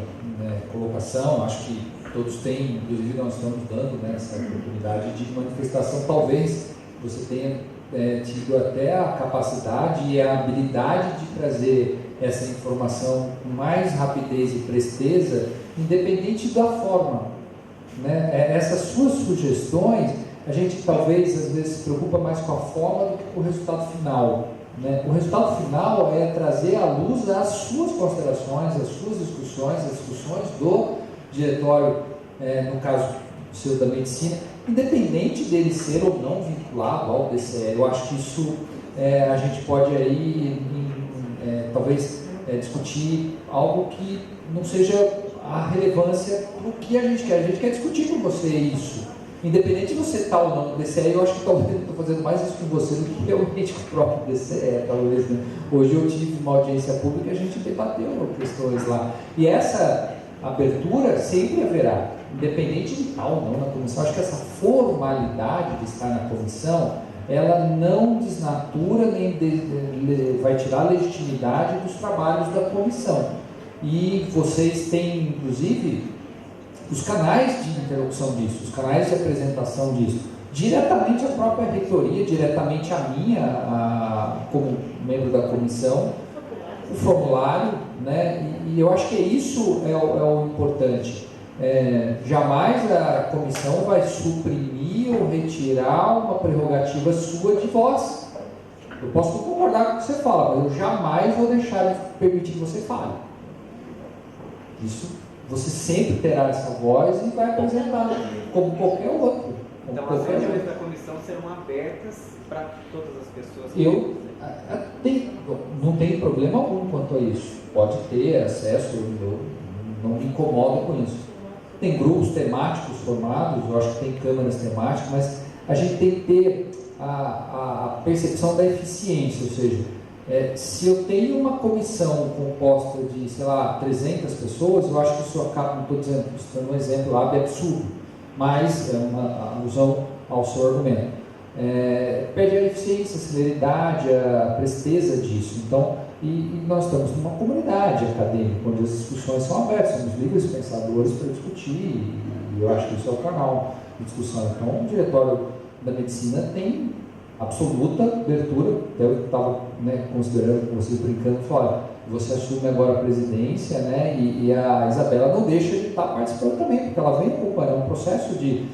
colocação. Acho que todos têm, inclusive nós estamos dando essa oportunidade de manifestação. Talvez você tenha tido até a capacidade e a habilidade de trazer essa informação com mais rapidez e presteza, independente da forma. Essas suas sugestões, a gente talvez às vezes se preocupa mais com a forma do que com o resultado final. O resultado final é trazer à luz as suas considerações, as suas discussões, as discussões do diretório, no caso seu da medicina, independente dele ser ou não vinculado ao DCE. Eu acho que isso a gente pode aí talvez discutir algo que não seja a relevância do que a gente quer. A gente quer discutir com você isso. Independente de você estar ou não no DCE, eu acho que talvez eu estou fazendo mais isso com você do que realmente com o próprio DCE, talvez. Hoje eu tive uma audiência pública e a gente debateu questões lá. E essa abertura sempre haverá, independente de estar ou não na comissão. Acho que essa formalidade de estar na comissão, ela não desnatura nem vai tirar a legitimidade dos trabalhos da comissão. E vocês têm, inclusive, os canais de interlocução disso, os canais de apresentação disso, diretamente à própria reitoria, diretamente a minha, como membro da comissão, o formulário, e eu acho que isso é o importante. Jamais a comissão vai suprimir ou retirar uma prerrogativa sua de voz. Eu posso concordar com o que você fala, mas eu jamais vou deixar de permitir que você fale. Isso, você sempre terá essa voz e vai apresentar como qualquer outro.
Então as reuniões da comissão serão abertas para todas as pessoas?
Não tem problema algum quanto a isso. Pode ter acesso, eu não me incomodo com isso. Tem grupos temáticos formados, eu acho que tem câmaras temáticas, mas a gente tem que ter a percepção da eficiência, ou seja, se eu tenho uma comissão composta de, 300 pessoas, eu acho que isso acaba, não estou dizendo, citando um exemplo lá, é absurdo, mas é uma alusão ao seu argumento. Perde a eficiência, a celeridade, a presteza disso. Então, e nós estamos numa comunidade acadêmica, onde as discussões são abertas, somos livres pensadores para discutir, e eu acho que isso é o canal de discussão. Então, o Diretório da Medicina tem absoluta abertura. Eu estava considerando com vocês, brincando, falando, você assume agora a presidência, e a Isabela não deixa de estar participando também, porque ela vem acompanhando um processo de,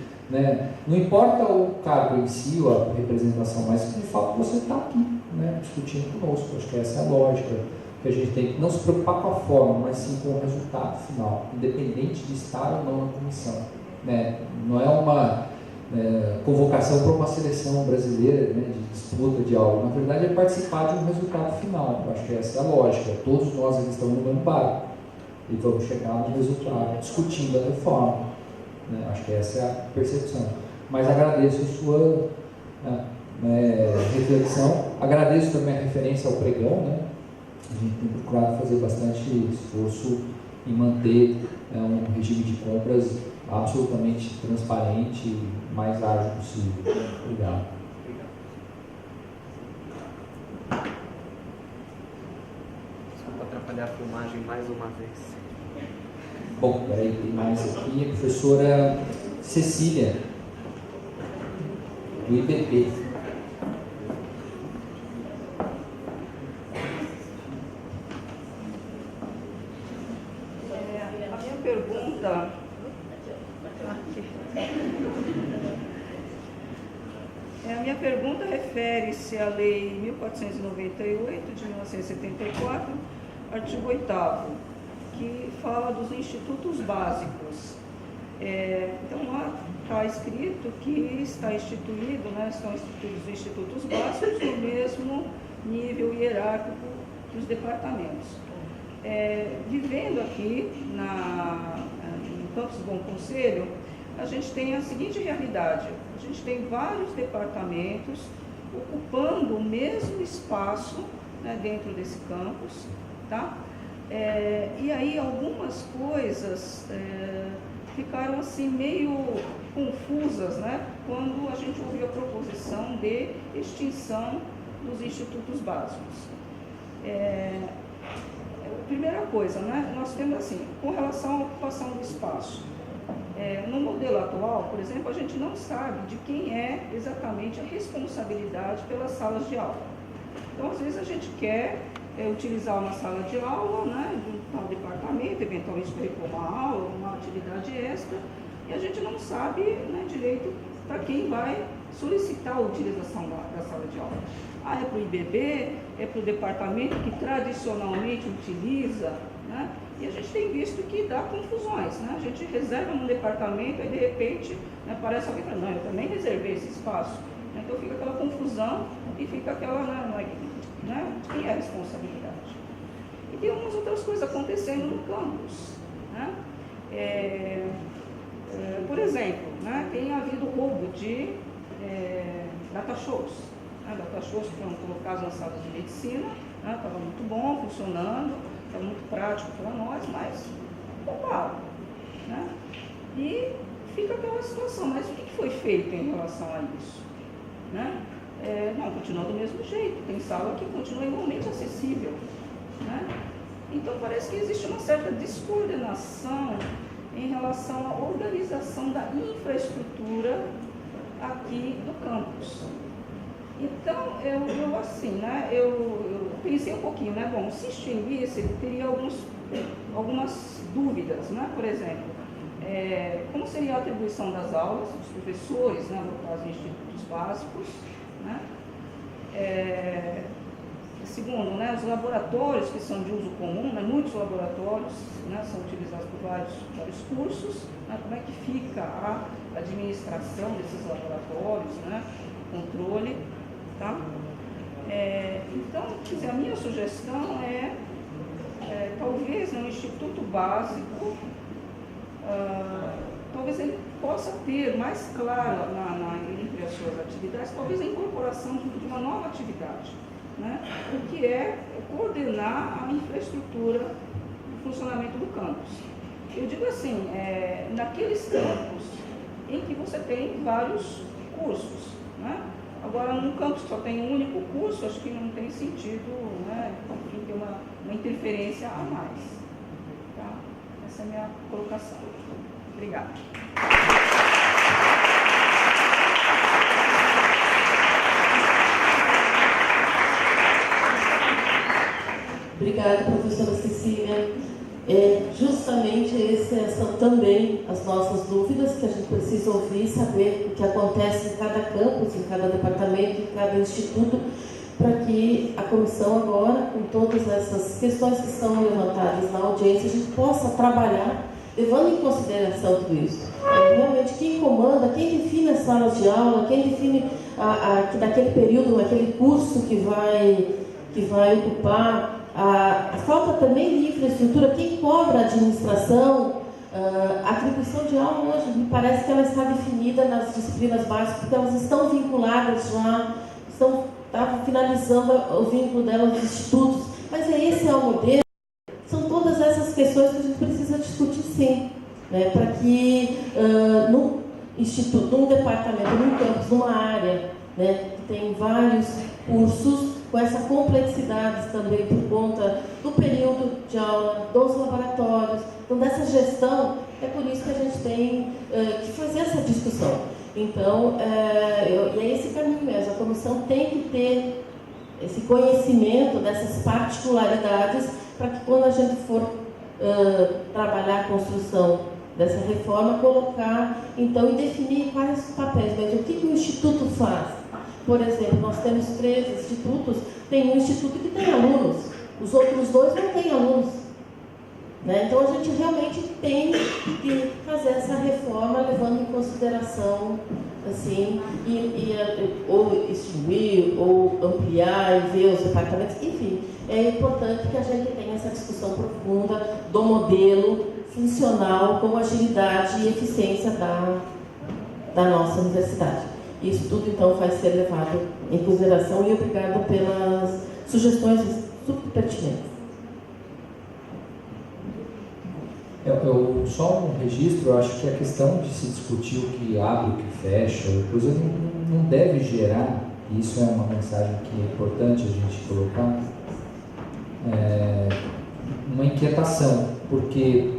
não importa o cargo em si ou a representação, mas de fato você está aqui, discutindo conosco. Acho que essa é a lógica que a gente tem que não se preocupar com a forma, mas sim com o resultado final, independente de estar ou não na comissão. Não é uma convocação para uma seleção brasileira, de disputa de algo. Na verdade, é participar de um resultado final. Eu acho que essa é a lógica. Todos nós aqui estamos no mesmo barco e vamos chegar no resultado discutindo a reforma. Acho que essa é a percepção. Mas agradeço a sua reflexão. Agradeço também a referência ao pregão. A gente tem procurado fazer bastante esforço em manter um regime de compras absolutamente transparente e mais ágil possível. Obrigado.
Desculpa atrapalhar a filmagem mais uma vez.
Bom, peraí, tem mais aqui. A professora Cecília, do IPP.
A minha pergunta... A minha pergunta refere-se à Lei 1498, de 1974, artigo 8º, que fala dos institutos básicos. Então, lá está escrito que está instituído, né, estão instituídos os institutos básicos no mesmo nível hierárquico que os departamentos. Vivendo aqui em Campos do Bom Conselho, a gente tem a seguinte realidade: a gente tem vários departamentos ocupando o mesmo espaço, né, dentro desse campus, tá? E aí algumas coisas ficaram assim meio confusas, né, quando a gente ouviu a proposição de extinção dos institutos básicos. Primeira coisa, né, nós temos assim, com relação à ocupação do espaço. No modelo atual, por exemplo, a gente não sabe de quem é exatamente a responsabilidade pelas salas de aula. Então, às vezes, a gente quer utilizar uma sala de aula, né, de um tal departamento, eventualmente para repor uma aula, uma atividade extra, e a gente não sabe, né, direito para quem vai solicitar a utilização da sala de aula. É para o IBB, é para o departamento que tradicionalmente utiliza, né? E a gente tem visto que dá confusões, né? A gente reserva num departamento e de repente, né, parece alguém falando, não, eu também reservei esse espaço. Então fica aquela confusão e fica aquela, né, quem é a responsabilidade. E tem algumas outras coisas acontecendo no campus, né? Por exemplo, né, tem havido roubo de data shows. Data shows que foram colocados nas salas de medicina, estava muito bom, funcionando, estava muito prático para nós, mas roubaram, né? E fica aquela situação, mas o que foi feito em relação a isso? Né? Não, continua do mesmo jeito, tem sala que continua igualmente acessível, né? Então parece que existe uma certa descoordenação em relação à organização da infraestrutura aqui no campus. Então, eu assim, né, eu pensei um pouquinho, né, bom, se extinguisse, teria algumas dúvidas, né, por exemplo, como seria a atribuição das aulas dos professores, né, no caso, em institutos básicos, né, segundo, né, os laboratórios que são de uso comum, né, muitos laboratórios, né, são utilizados por vários cursos, né, como é que fica a administração desses laboratórios, né, controle. Tá? Então, quer dizer, a minha sugestão talvez no Instituto Básico, talvez ele possa ter mais claro entre as suas atividades, talvez a incorporação de uma nova atividade, né? O que é coordenar a infraestrutura do funcionamento do campus. Eu digo assim, naqueles campos em que você tem vários cursos, né? Agora, num campus que só tem um único curso, acho que não tem sentido, né, ter uma interferência a mais. Tá? Essa é a minha colocação. Obrigada.
Obrigada, professora Cecília. Justamente essas são também as nossas dúvidas, que a gente precisa ouvir, saber o que acontece em cada campus, em cada departamento, em cada instituto, para que a comissão agora, com todas essas questões que são levantadas na audiência, a gente possa trabalhar, levando em consideração tudo isso. Realmente, quem comanda, quem define as salas de aula, quem define daquele período, aquele curso que vai ocupar. Falta também de infraestrutura, quem cobra a administração, a atribuição de aula hoje, me parece que ela está definida nas disciplinas básicas, porque elas estão vinculadas já, estão finalizando o vínculo delas nos institutos, mas esse é o modelo, são todas essas questões que a gente precisa discutir sim. né, para que no instituto, num departamento, num campus, numa área, né, que tem vários cursos, com essa complexidade também por conta do período de aula, dos laboratórios, então dessa gestão, é por isso que a gente tem que fazer essa discussão. Então, e é esse caminho mesmo, a comissão tem que ter esse conhecimento dessas particularidades para que quando a gente for trabalhar a construção dessa reforma, colocar, então, e definir quais os papéis, mas o que o Instituto faz? Por exemplo, nós temos 13 institutos, tem um instituto que tem alunos, os outros 2 não têm alunos. Né? Então, a gente realmente tem que fazer essa reforma levando em consideração, assim, ou extinguir, ou ampliar e ver os departamentos, enfim. É importante que a gente tenha essa discussão profunda do modelo funcional com agilidade e eficiência da nossa universidade. Isso tudo, então, vai ser levado em consideração e obrigado pelas sugestões super pertinentes.
Só um registro, eu acho que a questão de se discutir o que abre, o que fecha, coisa não deve gerar, e isso é uma mensagem que é importante a gente colocar, uma inquietação, porque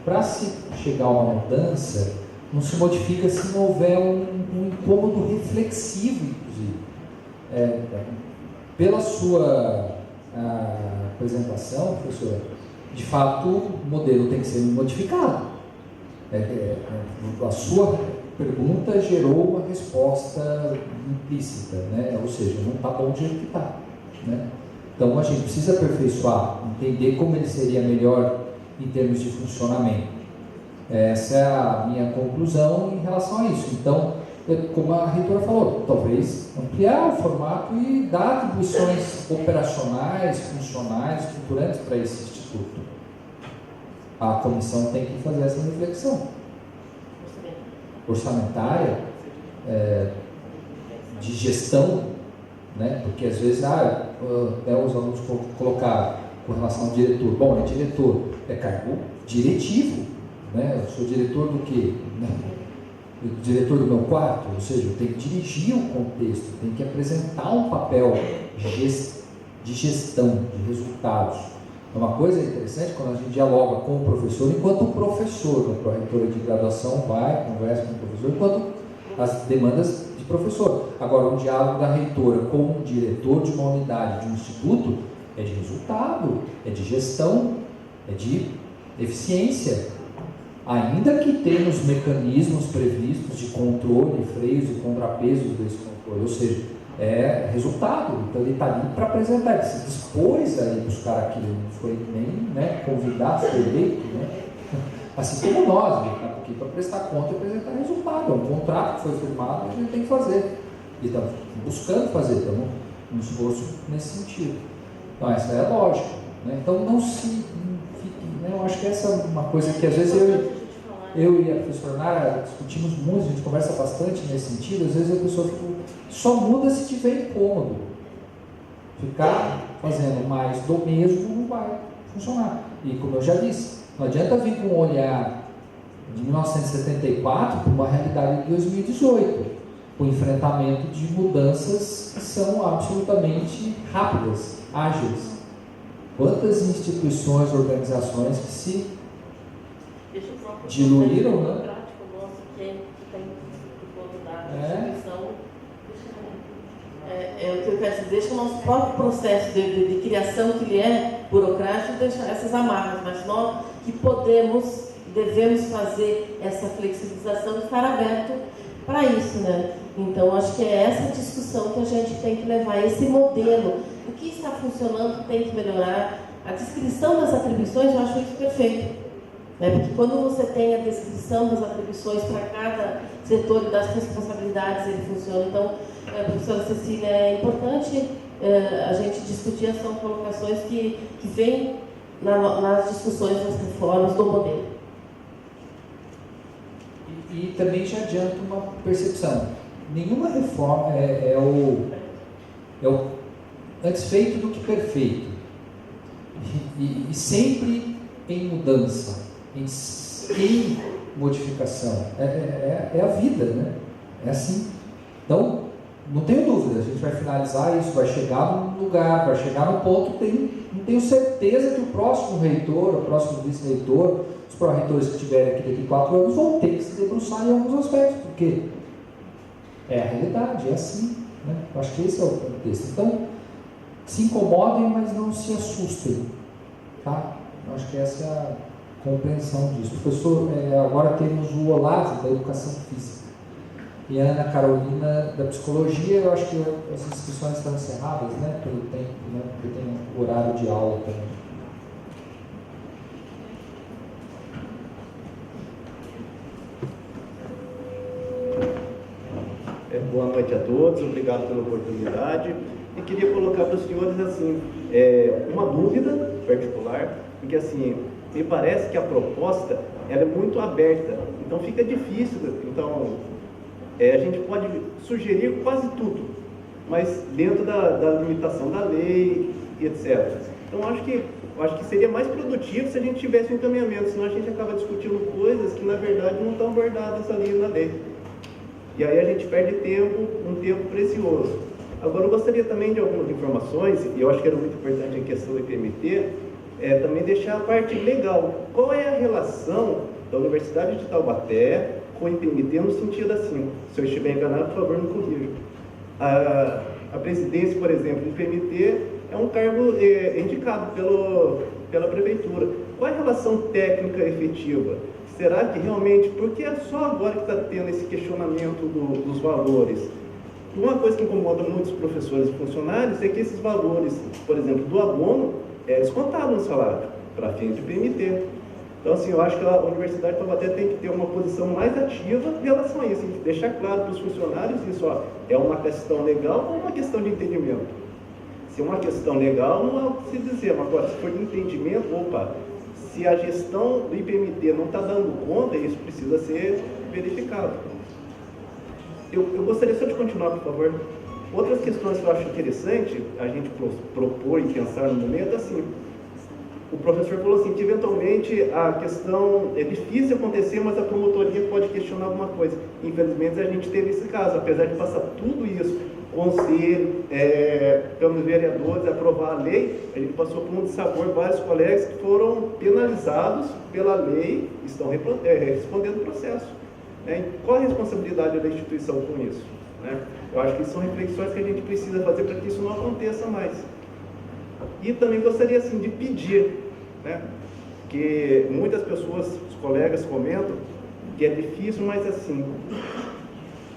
para se chegar a uma mudança, não se modifica se não houver um incômodo reflexivo, inclusive. Pela sua apresentação, professora, de fato, o modelo tem que ser modificado. A sua pergunta gerou uma resposta implícita, né? Ou seja, não está bom do jeito que está. Né? Então, a gente precisa aperfeiçoar, entender como ele seria melhor em termos de funcionamento. Essa é a minha conclusão em relação a isso. Então, como a reitora falou, talvez ampliar o formato e dar atribuições operacionais, funcionais, estruturantes para esse instituto. A comissão tem que fazer essa reflexão. Orçamentária, de gestão, né? Porque às vezes os alunos colocaram com relação ao diretor. Bom, é diretor, é cargo diretivo. Né? Eu sou diretor do quê? Né? Diretor do meu quarto, ou seja, eu tenho que dirigir o contexto, tenho que apresentar um papel de gestão, de resultados. Uma coisa interessante quando a gente dialoga com o professor, enquanto o professor, né, a reitora de graduação vai, conversa com o professor, enquanto as demandas de professor. Agora, um diálogo da reitora com o diretor de uma unidade, de um instituto, é de resultado, é de gestão, é de eficiência. Ainda que tenha os mecanismos previstos de controle, freios e contrapesos desse controle, ou seja, é resultado. Então ele está ali para apresentar, ele se dispôs a ir buscar aquilo, não foi nem convidado, foi eleito, né? Assim como nós, ele está aqui para prestar conta e apresentar resultado. É um contrato que foi firmado e a gente tem que fazer. E estamos buscando fazer, estamos num esforço nesse sentido. Então essa é a lógica. Né? Então não se... Eu acho que essa é uma coisa que às vezes eu e a professora Nara discutimos muito, a gente conversa bastante nesse sentido. Às vezes a pessoa só muda se tiver incômodo. Ficar fazendo mais do mesmo não vai funcionar. E como eu já disse, não adianta vir com um olhar de 1974 para uma realidade de 2018, com enfrentamento de mudanças que são absolutamente rápidas, ágeis. Quantas instituições, organizações que se diluíram, né?
O que eu quero dizer, deixa o nosso próprio processo de criação, que ele é burocrático, deixar essas amarras, mas nós que devemos fazer essa flexibilização e estar aberto para isso, né? Então, acho que é essa discussão que a gente tem que levar, esse modelo. O que está funcionando tem que melhorar. A descrição das atribuições, eu acho isso perfeito. Né? Porque quando você tem a descrição das atribuições para cada setor e das responsabilidades, ele funciona. Então, professora Cecília, é importante a gente discutir, essas colocações que vêm nas discussões das reformas do modelo.
E também já adianta uma percepção. Nenhuma reforma é o antes feito do que perfeito. E sempre em mudança, em em modificação. É a vida, né? É assim. Então, não tenho dúvida, a gente vai finalizar isso, vai chegar num lugar, vai chegar num ponto, não tenho certeza que o próximo reitor, o próximo vice-reitor, os pró-reitores que estiverem aqui daqui 4 anos vão ter que se debruçar em alguns aspectos, porque é a realidade, é assim, né? Eu acho que esse é o contexto. Então, se incomodem, mas não se assustem, tá? Eu acho que essa é a compreensão disso. Professor, agora temos o Olavo da Educação Física e a Ana Carolina da Psicologia. Eu acho que as inscrições estão encerradas, né, pelo tempo, né, porque tem horário de aula também.
Boa noite a todos, obrigado pela oportunidade. E queria colocar para os senhores assim, uma dúvida particular, porque assim, me parece que a proposta ela é muito aberta, então fica difícil. Então, a gente pode sugerir quase tudo, mas dentro da limitação da lei e etc. Então, acho que seria mais produtivo se a gente tivesse um encaminhamento, senão a gente acaba discutindo coisas que na verdade não estão abordadas ali na lei. E aí a gente perde tempo, um tempo precioso. Agora, eu gostaria também de algumas informações, e eu acho que era muito importante a questão do IPMT, também deixar a parte legal. Qual é a relação da Universidade de Taubaté com o IPMT no sentido assim? Se eu estiver enganado, por favor, me corrija. A presidência, por exemplo, do IPMT é um cargo indicado pela prefeitura. Qual é a relação técnica efetiva? Será que realmente, porque é só agora que está tendo esse questionamento dos valores? Uma coisa que incomoda muitos professores e funcionários é que esses valores, por exemplo, do abono, é descontado no salário, para fins de PMT. Então, assim, eu acho que a Universidade de Taubaté tem que ter uma posição mais ativa em relação a isso, deixar claro para os funcionários isso, é uma questão legal ou uma questão de entendimento? Se é uma questão legal, não é o que se dizer, mas agora, se for de entendimento, se a gestão do IPMT não está dando conta, isso precisa ser verificado. Eu gostaria só de continuar, por favor. Outras questões que eu acho interessante a gente propor e pensar no momento, assim, o professor falou assim, que eventualmente a questão é difícil acontecer, mas a promotoria pode questionar alguma coisa. Infelizmente a gente teve esse caso, apesar de passar tudo isso, conselho, pelos vereadores, aprovar a lei, a gente passou por um dissabor, vários colegas que foram penalizados pela lei, estão respondendo o processo. Qual a responsabilidade da instituição com isso? Eu acho que são reflexões que a gente precisa fazer para que isso não aconteça mais. E também gostaria assim, de pedir, que muitas pessoas, os colegas comentam, que é difícil, mas assim,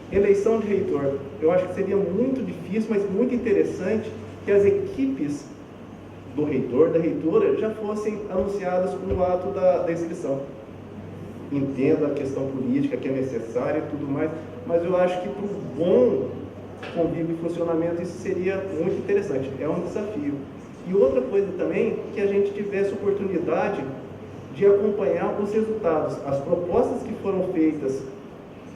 eleição de reitor, eu acho que seria muito difícil, mas muito interessante que as equipes do reitor, da reitora, já fossem anunciadas no ato da inscrição. Entendo a questão política que é necessária e tudo mais, mas eu acho que para o bom convívio e funcionamento isso seria muito interessante, é um desafio. E outra coisa também, que a gente tivesse oportunidade de acompanhar os resultados, as propostas que foram feitas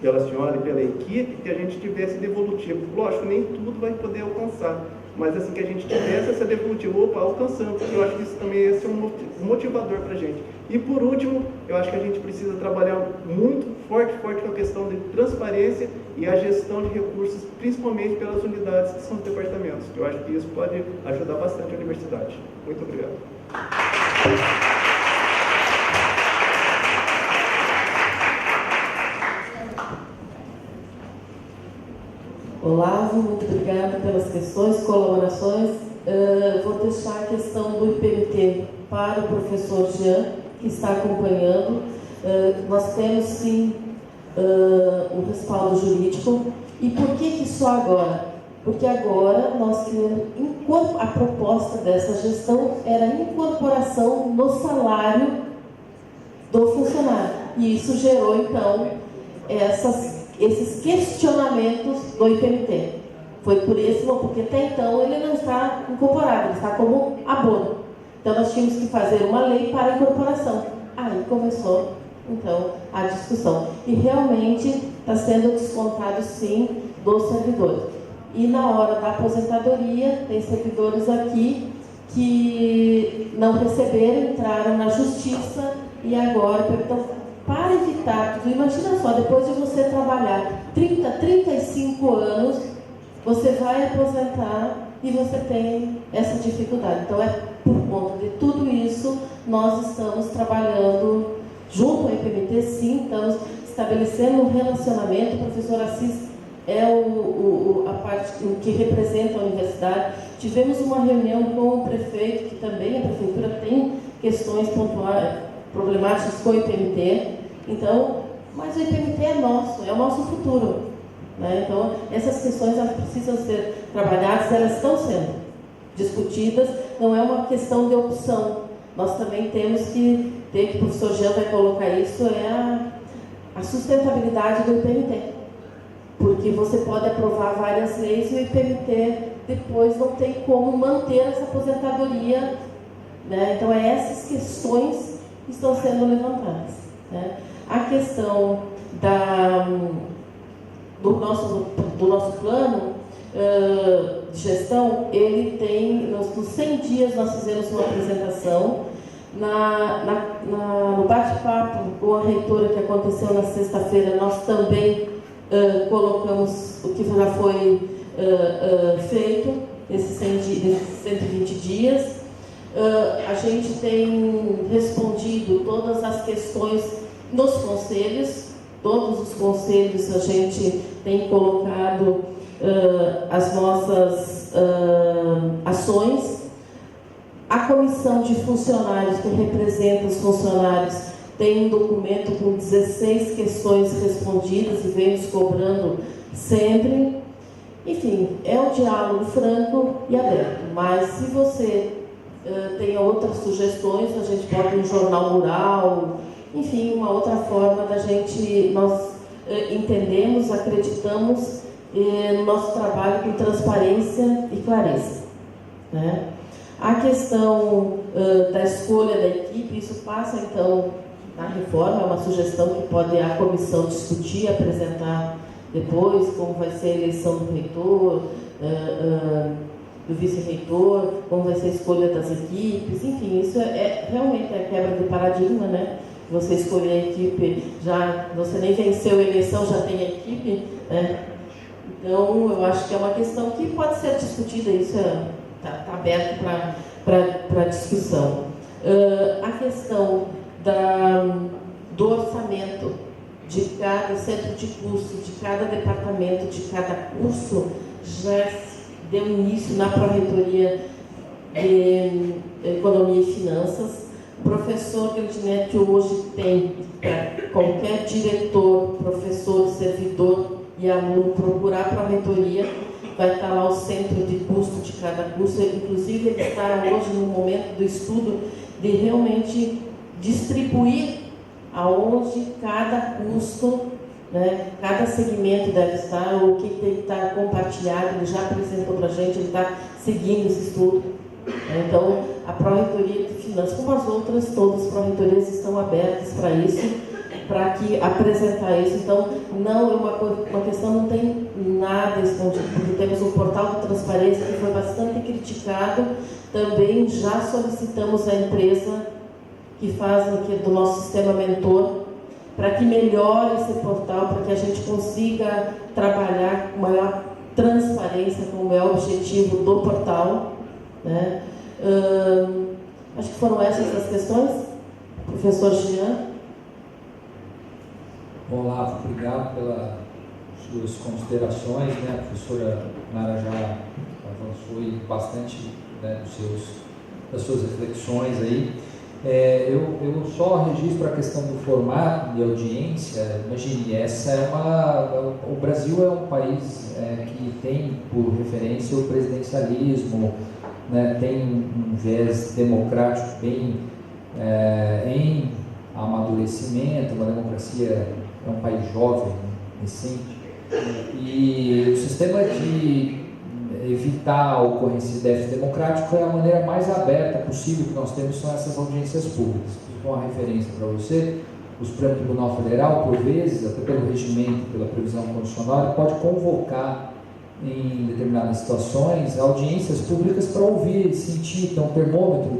pela senhora e pela equipe, que a gente tivesse devolutivo. Lógico, nem tudo vai poder alcançar, mas assim que a gente tivesse essa devolutiva, alcançando, porque eu acho que isso também ia ser um motivador para a gente. E por último, eu acho que a gente precisa trabalhar muito forte com a questão de transparência e a gestão de recursos, principalmente pelas unidades que são os departamentos. Eu acho que isso pode ajudar bastante a universidade. Muito obrigado.
Olavo, muito obrigada pelas questões, colaborações. Vou deixar a questão do IPMT para o professor Jean, que está acompanhando. Nós temos, sim, o respaldo jurídico. E por que só agora? Porque agora nós queremos, a proposta dessa gestão era a incorporação no salário do funcionário. E isso gerou, então, esses questionamentos do IPMT. Foi por isso, porque até então ele não está incorporado, ele está como abono. Então nós tínhamos que fazer uma lei para a incorporação. Aí começou, então, a discussão. E realmente está sendo descontado, sim, dos servidores. E na hora da aposentadoria, tem servidores aqui que não receberam, entraram na justiça e agora perguntam, para evitar tudo. Imagina só, depois de você trabalhar 30, 35 anos, você vai aposentar e você tem essa dificuldade. Então, por conta de tudo isso, nós estamos trabalhando junto ao IPMT, sim, estamos estabelecendo um relacionamento. O professor Assis é a parte que representa a universidade. Tivemos uma reunião com o prefeito, que também a prefeitura tem questões pontuais, problemáticas com o IPMT. Então, mas o IPMT é o nosso futuro, né? Então, essas questões elas precisam ser trabalhadas, elas estão sendo discutidas, não é uma questão de opção. Nós também temos que ter, que o professor Jean vai colocar isso, a sustentabilidade do IPMT. Porque você pode aprovar várias leis e o IPMT depois não tem como manter essa aposentadoria, né? Então, essas questões que estão sendo levantadas, né? A questão do nosso plano de gestão, ele tem, nos 100 dias nós fizemos uma apresentação, no bate-papo com a reitora que aconteceu na sexta-feira, nós também colocamos o que já foi feito nesses 120 dias. A gente tem respondido todas as questões nos conselhos, todos os conselhos a gente tem colocado as nossas ações. A comissão de funcionários, que representa os funcionários, tem um documento com 16 questões respondidas e vem nos cobrando sempre. Enfim, é um diálogo franco e aberto, mas se você tem outras sugestões, a gente pode um jornal mural, enfim, uma outra forma da gente, nós entendemos, acreditamos no nosso trabalho com transparência e clareza, né? A questão da escolha da equipe, isso passa então na reforma, é uma sugestão que pode a comissão discutir, apresentar depois, como vai ser a eleição do reitor, do vice-reitor, como vai ser a escolha das equipes, enfim, isso realmente a quebra de paradigma, né? Você escolher a equipe, você nem venceu a eleição, já tem a equipe, né? Então, eu acho que é uma questão que pode ser discutida, isso está aberto para discussão. A questão do orçamento de cada centro de curso, de cada departamento, de cada curso, já deu início na Pró-Reitoria de Economia e Finanças. O professor Grandinetti hoje tem, para qualquer diretor, professor, servidor e aluno procurar para a reitoria, vai estar lá o centro de custo de cada curso. Inclusive, ele está hoje no momento do estudo de realmente distribuir aonde cada custo, né, cada segmento deve estar, o que tem que estar compartilhado. Ele já apresentou para a gente, ele está seguindo esse estudo. Então, a Pró-Reitoria de Finanças, como as outras, todas as Pró-Reitorias estão abertas para isso, para apresentar isso. Então, não é uma questão, não tem nada escondido, porque temos um portal de transparência que foi bastante criticado. Também já solicitamos à empresa que faz do nosso sistema mentor, para que melhore esse portal, para que a gente consiga trabalhar com maior transparência, como é o objetivo do portal, né? Acho que foram essas as questões, professor Jean.
Bom, Olavo, obrigado pelas suas considerações, né? A professora Nara já avançou bastante, né, das suas reflexões aí. Eu só registro a questão do formato de audiência. Imagine, o Brasil é um país que tem por referência o presidencialismo, né, tem um viés democrático bem em amadurecimento, uma democracia, é um país jovem, recente, e o sistema de evitar a ocorrência de déficit democrático é a maneira mais aberta possível que nós temos, são essas audiências públicas. Vou dar uma referência para você: o Supremo Tribunal Federal, por vezes, até pelo regimento, pela previsão constitucional, pode convocar em determinadas situações audiências públicas para ouvir, sentir, ter um termômetro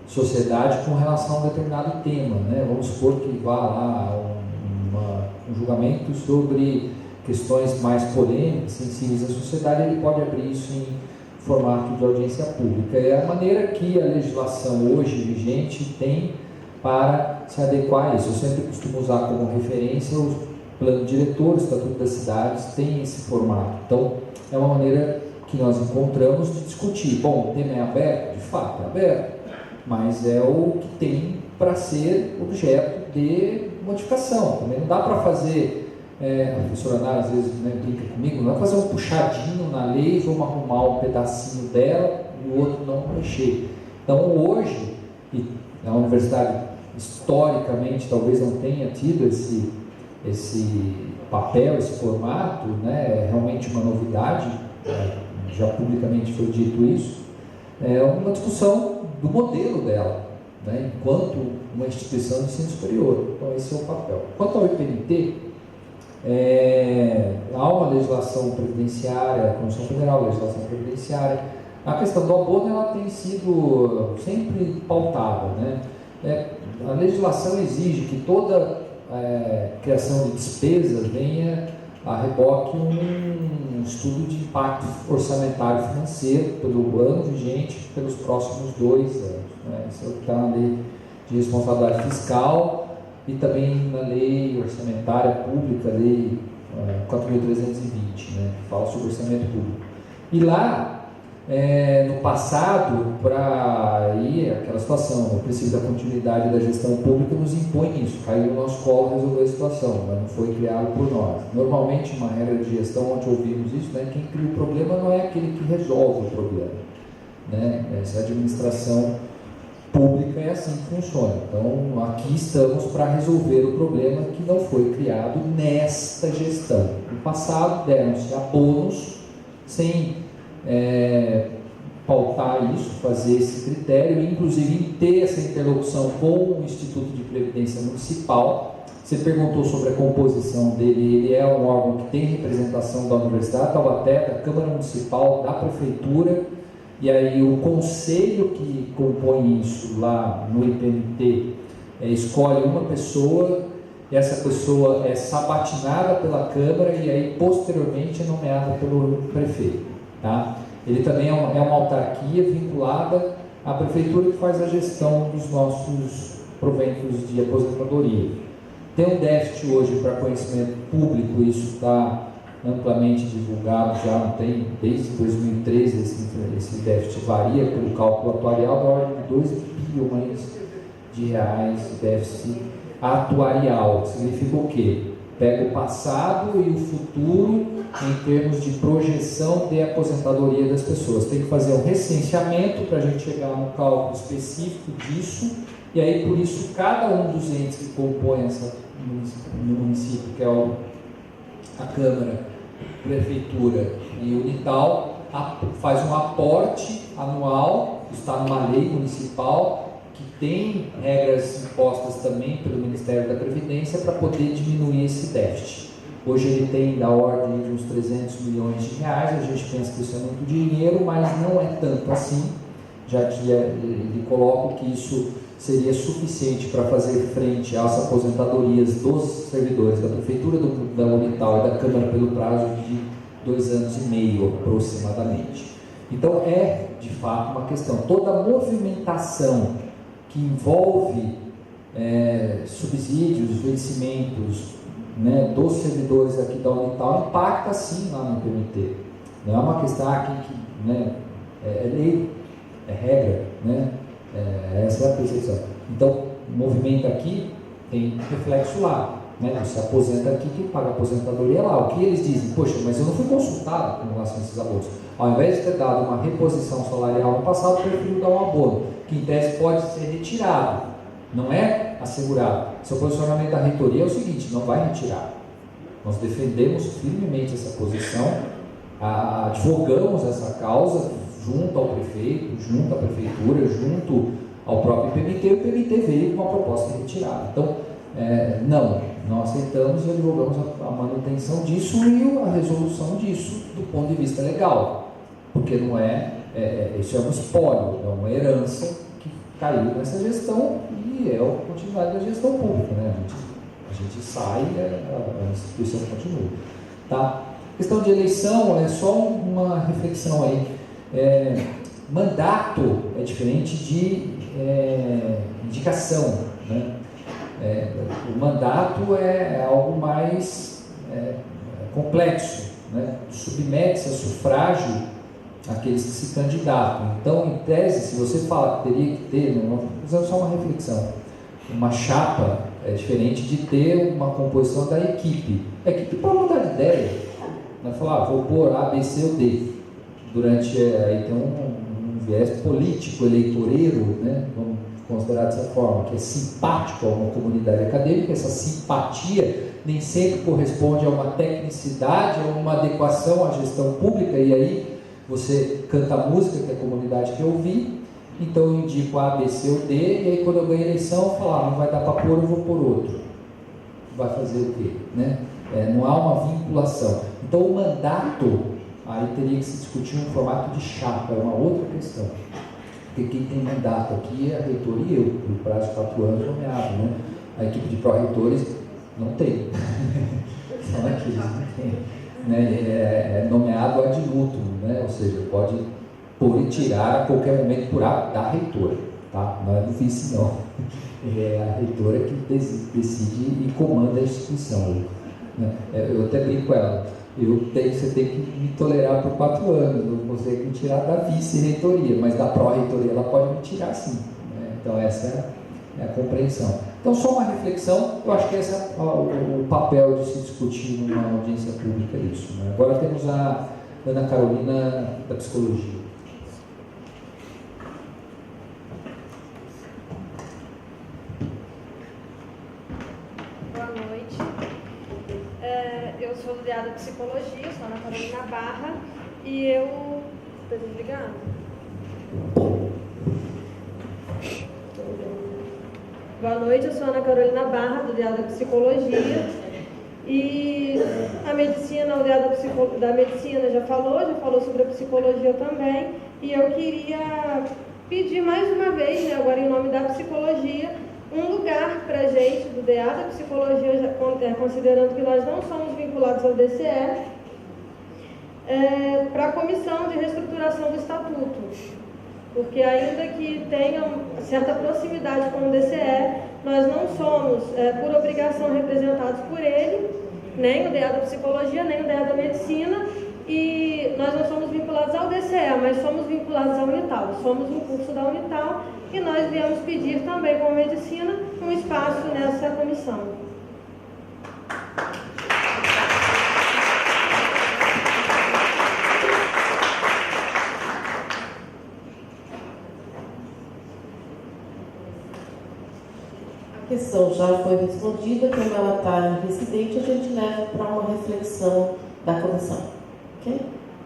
sociedade com relação a um determinado tema, né? Vamos supor que vá lá um julgamento sobre questões mais polêmicas, sensíveis à sociedade, ele pode abrir isso em formato de audiência pública. É a maneira que a legislação hoje vigente tem para se adequar a isso. Eu sempre costumo usar como referência o plano diretor, o Estatuto das Cidades, tem esse formato. Então, é uma maneira que nós encontramos de discutir. Bom, o tema é aberto? De fato, é aberto, mas é o que tem para ser objeto de modificação. Também não dá para fazer, a professora Nara às vezes, né, brinca comigo, não é fazer um puxadinho na lei, vamos arrumar um pedacinho dela e o outro não mexer. Então, hoje, e a universidade historicamente talvez não tenha tido esse papel, esse formato, né, é realmente uma novidade, já publicamente foi dito isso, é uma discussão do modelo dela, né, enquanto uma instituição de ensino superior. Então esse é o papel. Quanto ao IPNT, há uma legislação previdenciária, a Constituição Federal, legislação previdenciária. A questão do abono ela tem sido sempre pautada, né? A legislação exige que toda criação de despesas venha a reboque um estudo de impacto orçamentário financeiro pelo ano vigente, pelos próximos 2 anos. Né? Isso é o que está na lei de responsabilidade fiscal e também na lei orçamentária pública, lei 4.320, né? Que fala sobre orçamento público. E lá, no passado, para ir aquela situação, o princípio da continuidade da gestão pública nos impõe isso, caiu no nosso colo resolver a situação, mas não foi criado por nós. Normalmente, uma regra de gestão, onde ouvimos isso, né, quem cria o problema não é aquele que resolve o problema, né? Essa administração pública é assim que funciona. Então, aqui estamos para resolver o problema que não foi criado nesta gestão. No passado, deram-se abonos sem pautar isso, fazer esse critério, e inclusive ter essa interlocução com o Instituto de Previdência Municipal. Você perguntou sobre a composição dele, ele é um órgão que tem representação da Universidade de Taubaté, da Câmara Municipal, da Prefeitura, e aí o conselho que compõe isso lá no IPNT escolhe uma pessoa, e essa pessoa é sabatinada pela Câmara e aí posteriormente é nomeada pelo prefeito. Tá? Ele também é uma autarquia vinculada à prefeitura que faz a gestão dos nossos proventos de aposentadoria. Tem um déficit hoje para conhecimento público, isso está amplamente divulgado já, não tem, desde 2013 esse déficit varia pelo cálculo atuarial da ordem de 2 bilhões de reais de déficit atuarial. Significa o quê? Pega o passado e o futuro em termos de projeção de aposentadoria das pessoas. Tem que fazer um recenseamento para a gente chegar no cálculo específico disso, e aí por isso cada um dos entes que compõem no município, que é a Câmara, a Prefeitura e o Unital, faz um aporte anual, está numa lei municipal, que tem regras impostas também pelo Ministério da Previdência para poder diminuir esse déficit. Hoje ele tem da ordem de uns 300 milhões de reais, a gente pensa que isso é muito dinheiro, mas não é tanto assim, já que ele coloca que isso seria suficiente para fazer frente às aposentadorias dos servidores da Prefeitura, da Unital e da Câmara pelo prazo de 2 anos e meio aproximadamente. Então é, de fato, uma questão. Toda a movimentação que envolve subsídios, vencimentos, né, dos servidores aqui da Unital impacta sim lá no PMT. Não é uma questão aqui que, né, é lei, é regra, né? Essa é a percepção. Então, o movimento aqui tem reflexo lá, né? Você aposenta aqui, quem paga a aposentadoria é lá. O que eles dizem? Poxa, mas eu não fui consultado com relação a esses abonos. Ao invés de ter dado uma reposição salarial no passado, eu prefiro dar um abono, que em tese pode ser retirado, não é assegurado. Seu posicionamento da reitoria é o seguinte: não vai retirar. Nós defendemos firmemente essa posição, advogamos essa causa junto ao prefeito, junto à prefeitura, junto ao próprio IPMT, e o IPMT veio com uma proposta de retirada. Então, não aceitamos e advogamos a manutenção disso e a resolução disso do ponto de vista legal, porque não isso é um espólio, é uma herança que caiu nessa gestão e é a continuidade da gestão pública, né? A gente sai e a instituição continua. Tá? Questão de eleição é só uma reflexão aí. Mandato é diferente de indicação, né? O mandato é algo mais complexo, né? Submete-se a sufrágio aqueles que se candidatam. Então, em tese, se você fala que teria que ter, usando só uma reflexão, uma chapa é diferente de ter uma composição da equipe. A equipe pode mudar de ideia, né? Falar, vou pôr A, B, C ou D. Durante, aí tem um viés político, eleitoreiro, né? Vamos considerar dessa forma, que é simpático a uma comunidade acadêmica. Essa simpatia nem sempre corresponde a uma tecnicidade, a uma adequação à gestão pública, e aí você canta a música que a comunidade quer ouvir, então eu indico A, B, C ou D, e aí quando eu ganho a eleição eu falo, não vai dar para pôr, eu vou pôr outro. Vai fazer o quê? Né? Não há uma vinculação. Então o mandato, aí teria que se discutir um formato de chapa, é uma outra questão. Porque quem tem mandato aqui é a reitoria e eu, por prazo de 4 anos nomeado, né? A equipe de pró-reitores não tem. São aqueles, não tem. Né? É nomeado ad nutum, né? Ou seja, pode pôr e tirar a qualquer momento por ato da reitora, tá? Não é do vice, não. É a reitora que decide e comanda a instituição. Né? Eu até brinco com ela, você tem que me tolerar por 4 anos, não consegue me tirar da vice-reitoria, mas da pró-reitoria ela pode me tirar sim. Né? Então essa é a compreensão. Então, só uma reflexão, eu acho que esse é o papel de se discutir numa audiência pública isso. Né? Agora temos a Ana Carolina da Psicologia.
Boa noite. Eu sou do DEA da Psicologia, sou Ana Carolina Barra, e eu... Está desligado? Boa noite, eu sou Ana Carolina Barra, do DEA da Psicologia, e a medicina, o DEA da Medicina já falou sobre a psicologia também, e eu queria pedir mais uma vez, né, agora em nome da psicologia, um lugar para a gente, do DEA da Psicologia, considerando que nós não somos vinculados ao DCE, para a Comissão de Reestruturação do Estatuto. Porque ainda que tenha certa proximidade com o DCE, nós não somos, por obrigação, representados por ele, nem o DEA da Psicologia, nem o DEA da Medicina, e nós não somos vinculados ao DCE, mas somos vinculados à Unital. Somos um curso da Unital e nós viemos pedir também, como Medicina, um espaço nessa comissão.
A questão já foi respondida, como ela está em residente, a gente leva para uma reflexão da comissão. Ok?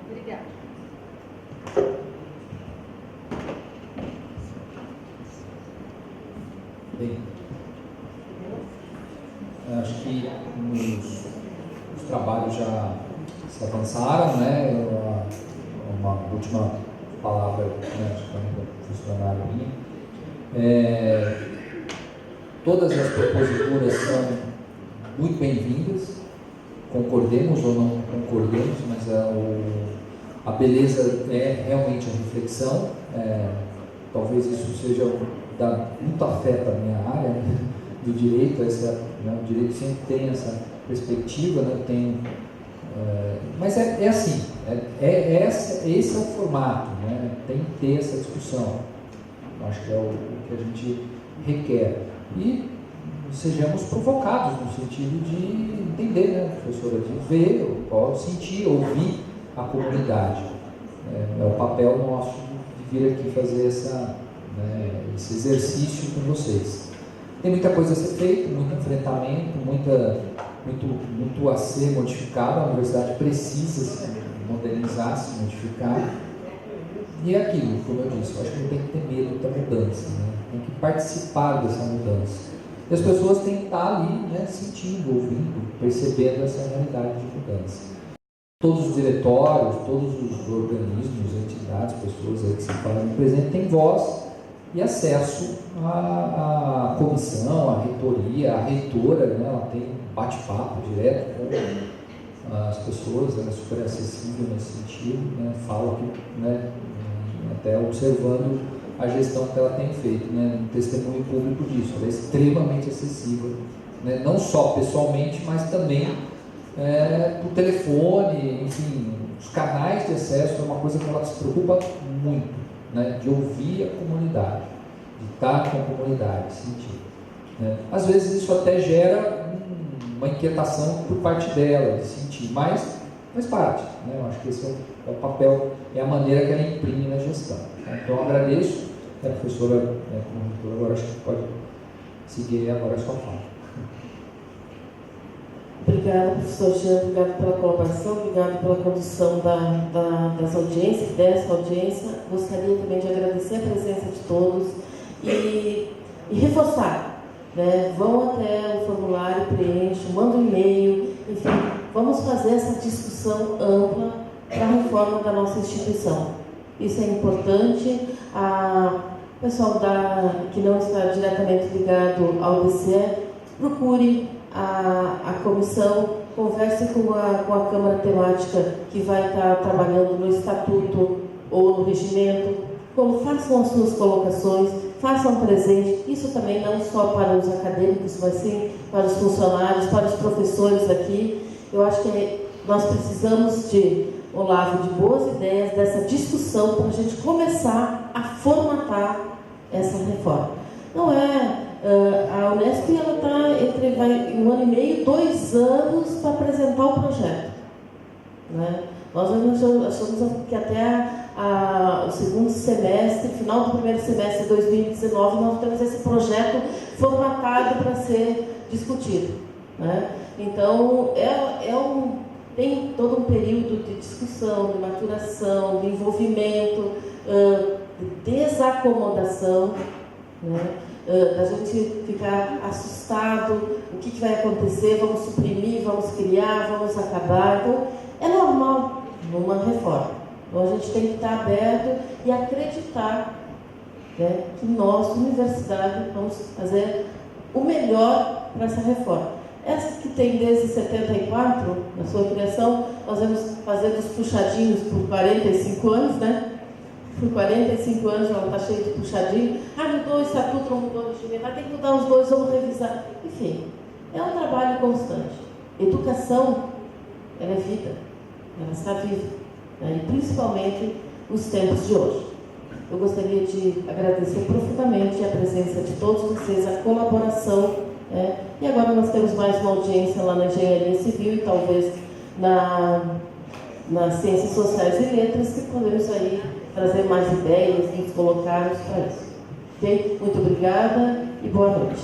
Obrigada.
Bem, acho que os trabalhos já se avançaram, né? Uma última palavra, né, do funcionário minha. Todas as proposituras são muito bem-vindas, concordemos ou não concordemos, mas a beleza é realmente a reflexão. Talvez isso seja dá muito afeto à minha área, né, do direito. O direito sempre tem essa perspectiva, né, mas é assim, esse é o formato, né, tem que ter essa discussão. Acho que é o que a gente requer. E sejamos provocados no sentido de entender, né, professora, de ver, sentir, ouvir a comunidade. É o papel nosso de vir aqui fazer esse exercício com vocês. Tem muita coisa a ser feita, muito enfrentamento, muito a ser modificado. A universidade precisa se modernizar, se modificar. E é aquilo, como eu disse, eu acho que não tem que ter medo da mudança, né? Tem que participar dessa mudança. E as pessoas têm que estar ali, né, sentindo, ouvindo, percebendo essa realidade de mudança. Todos os diretórios, todos os organismos, entidades, pessoas aí que se fazem presente têm voz e acesso à comissão, à reitoria, à reitora, né? Ela tem bate-papo direto com as pessoas, ela é super acessível nesse sentido, né? Fala aqui, né? Até observando a gestão que ela tem feito, né? Um testemunho público disso, ela é extremamente acessível, né? Não só pessoalmente, mas também por telefone, enfim, os canais de acesso é uma coisa que ela se preocupa muito, né? De ouvir a comunidade, de estar com a comunidade, sentir, né? Às vezes isso até gera uma inquietação por parte dela, de sentir, mas faz parte, né? Eu acho que esse é o papel, é a maneira que ela imprime na gestão, né? Então eu agradeço, a professora, como agora acho que pode seguir agora a sua fala.
Obrigada, professor Jean, obrigado pela colaboração, obrigado pela condução das audiências, dessa audiência. Gostaria também de agradecer a presença de todos e reforçar, né? Vão até o formulário, preencham, mandam um e-mail, enfim, vamos fazer essa discussão ampla para a reforma da nossa instituição. Isso é importante. O pessoal que não está diretamente ligado ao DCE, procure a comissão, converse com a Câmara Temática que vai estar trabalhando no estatuto ou no regimento, façam as suas colocações, façam presente, isso também não só para os acadêmicos, mas sim para os funcionários, para os professores aqui. Eu acho que nós precisamos Olavo, de boas ideias, dessa discussão para a gente começar a formatar essa reforma. Não é... a Unesp vai em 1 ano e meio, 2 anos para apresentar o projeto, né? Nós achamos que até o segundo semestre, final do primeiro semestre de 2019, nós temos esse projeto formatado para ser discutido, né? Então, tem todo um período de discussão, de maturação, de envolvimento, de desacomodação, né? Da gente ficar assustado, o que vai acontecer, vamos suprimir, vamos criar, vamos acabar. Então, é normal numa reforma. Então, a gente tem que estar aberto e acreditar, né, que nós, universidade, vamos fazer o melhor para essa reforma. Essa que tem desde 74, na sua criação, nós vamos fazer os puxadinhos por 45 anos, né? Por 45 anos ela está cheia de puxadinho. Mudou o estatuto, não mudou o regimento. Tem que mudar os dois, vamos revisar. Enfim, é um trabalho constante. Educação, ela é vida. Ela está viva. Né? E principalmente nos tempos de hoje. Eu gostaria de agradecer profundamente a presença de todos vocês, a colaboração. Né? E agora nós temos mais uma audiência lá na Engenharia Civil e talvez nas Ciências Sociais e Letras, que podemos aí trazer mais ideias e colocarmos para isso. Ok? Muito obrigada e boa noite.